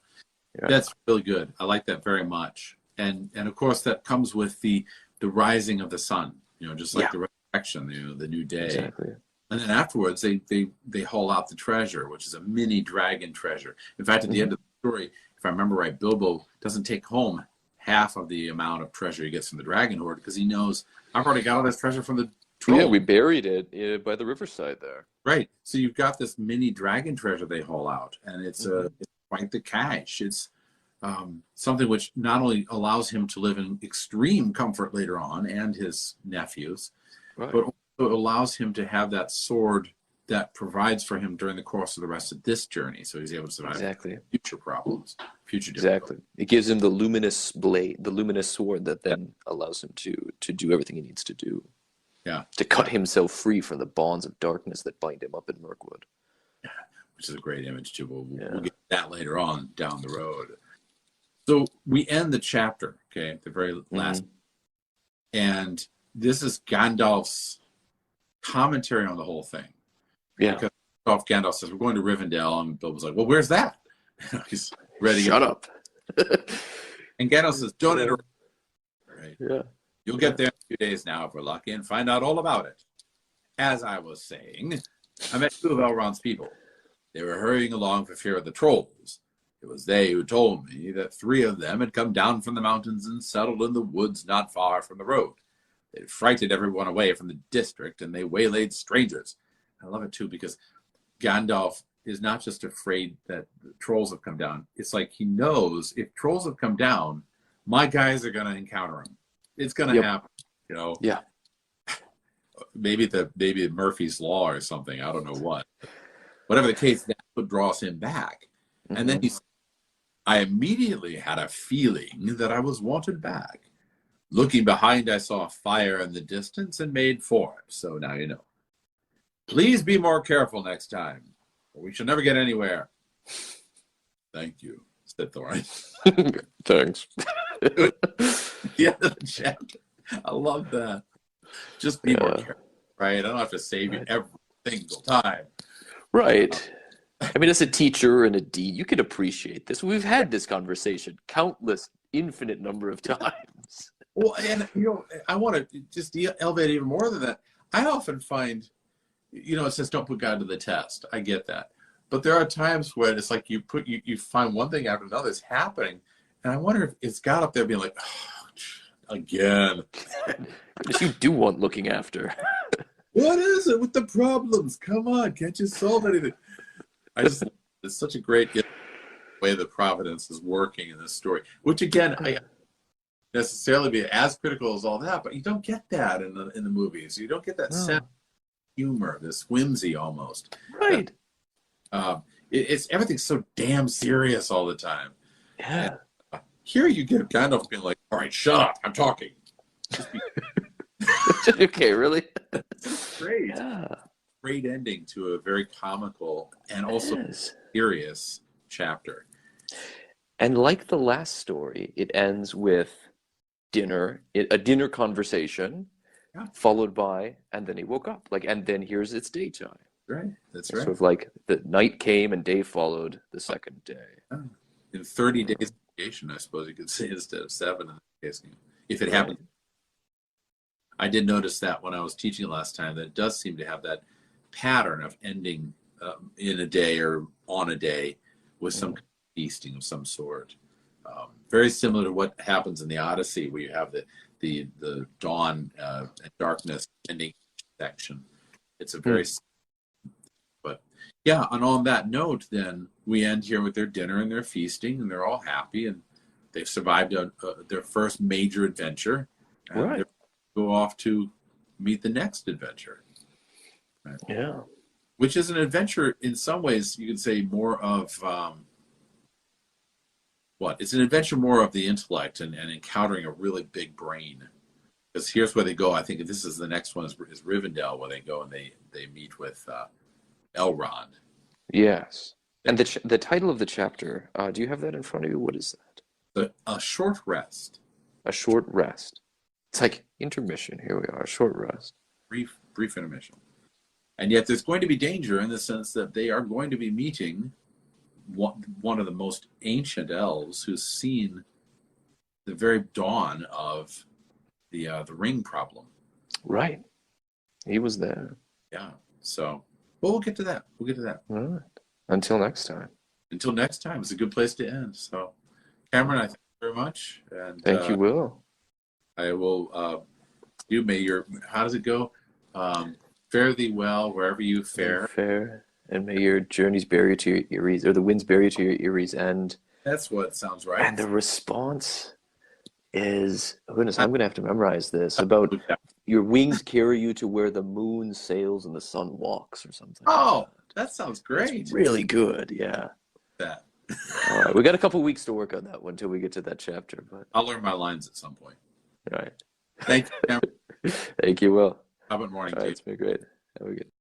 Yeah. That's really good. I like that very much. And of course that comes with the rising of the sun, just like the resurrection, the new day. Exactly. And then afterwards they haul out the treasure, which is a mini dragon treasure. In fact, at the end of the story, if I remember right, Bilbo doesn't take home half of the amount of treasure he gets from the dragon hoard because he knows, I've already got all this treasure from the troll. Yeah, we buried it by the riverside there. Right. So you've got this mini dragon treasure they haul out, and it's quite the cache. It's something which not only allows him to live in extreme comfort later on and his nephews, but also allows him to have that sword that provides for him during the course of the rest of this journey. So he's able to survive future problems, future difficulties. It gives him the luminous blade, the luminous sword that then allows him to do everything he needs to do. Yeah. To cut himself free from the bonds of darkness that bind him up in Mirkwood. Yeah, which is a great image too. We'll get that later on down the road. So we end the chapter, okay, the very last. And this is Gandalf's commentary on the whole thing. Yeah. Because Gandalf says, we're going to Rivendell. And Bilbo's like, well, where's that? He's ready. Shut up. And Gandalf says, don't interrupt. Right? Yeah. You'll get there in a few days now if we're lucky and find out all about it. As I was saying, I met two of Elrond's people. They were hurrying along for fear of the trolls. It was they who told me that 3 of them had come down from the mountains and settled in the woods not far from the road. They had frightened everyone away from the district, and they waylaid strangers. I love it, too, because Gandalf is not just afraid that the trolls have come down. It's like he knows if trolls have come down, my guys are going to encounter them. It's going to happen, Yeah. Maybe Murphy's Law or something. I don't know what. Whatever the case, that's what draws him back. And then I immediately had a feeling that I was wanted back. Looking behind, I saw a fire in the distance and made for it. So now you know. Please be more careful next time, or we shall never get anywhere. Thank you, said Thorin. Thanks. The end of the chapter. I love that. Just be more careful, right? I don't have to save you every single time. Right. I mean, as a teacher and a dean, you can appreciate this. We've had this conversation countless, infinite number of times. Well, and I want to just elevate even more than that. I often find, it says don't put God to the test. I get that, but there are times when it's like you find one thing after another is happening, and I wonder if it's God up there being like, oh, again. You do want looking after. What is it with the problems? Come on, can't you solve anything? It's such a great way that Providence is working in this story, which again, I necessarily be as critical as all that, but you don't get that in the movies. You don't get that sense of humor, this whimsy almost. Right. It's everything's so damn serious all the time. Yeah. And, here you get Gandalf being like, all right, shut up, I'm talking. Okay, really? Great. Yeah. Great ending to a very comical and also serious chapter. And like the last story, it ends with a dinner conversation, followed by, and then he woke up. And then here's it's daytime. Right, that's right. Sort of like the night came and day followed the second day. In 30 days of creation, I suppose you could say, instead of 7 in this case, if it happened. I did notice that when I was teaching it last time, that it does seem to have that pattern of ending in a day or on a day with some feasting of some sort. Very similar to what happens in the Odyssey, where you have the dawn and darkness ending section. It's a very but yeah, and on that note, then we end here with their dinner and their feasting, and they're all happy, and they've survived their first major adventure. And go off to meet the next adventure. Right? Yeah. Which is an adventure in some ways, you could say more of it's an adventure more of the intellect and encountering a really big brain. Because here's where they go. I think this is the next one is Rivendell, where they go and they meet with Elrond. Yes. And the title of the chapter, do you have that in front of you? What is that? A short rest. A short rest. It's like intermission. Here we are, a short rest. Brief intermission. And yet there's going to be danger in the sense that they are going to be meeting one of the most ancient elves who's seen the very dawn of the ring problem. Right. He was there. Yeah. So, but we'll get to that. We'll get to that. All right. Until next time. Until next time, it's a good place to end. So, Cameron, I thank you very much. And Thank you, Will. I will. How does it go? Fare thee well wherever you fare. And may your journeys bear you to your Erie's, or the winds bear you to your Erie's end. That's what sounds right. And the response is, oh goodness, I'm going to have to memorize this, about your wings carry you to where the moon sails and the sun walks, or something. Oh, that sounds great. It's really good, yeah. That. All right, we got a couple weeks to work on that one until we get to that chapter. But I'll learn my lines at some point. All right. Thank you, Cameron. Thank you, Will. Hobbit morning, All right, it's been great. Have a good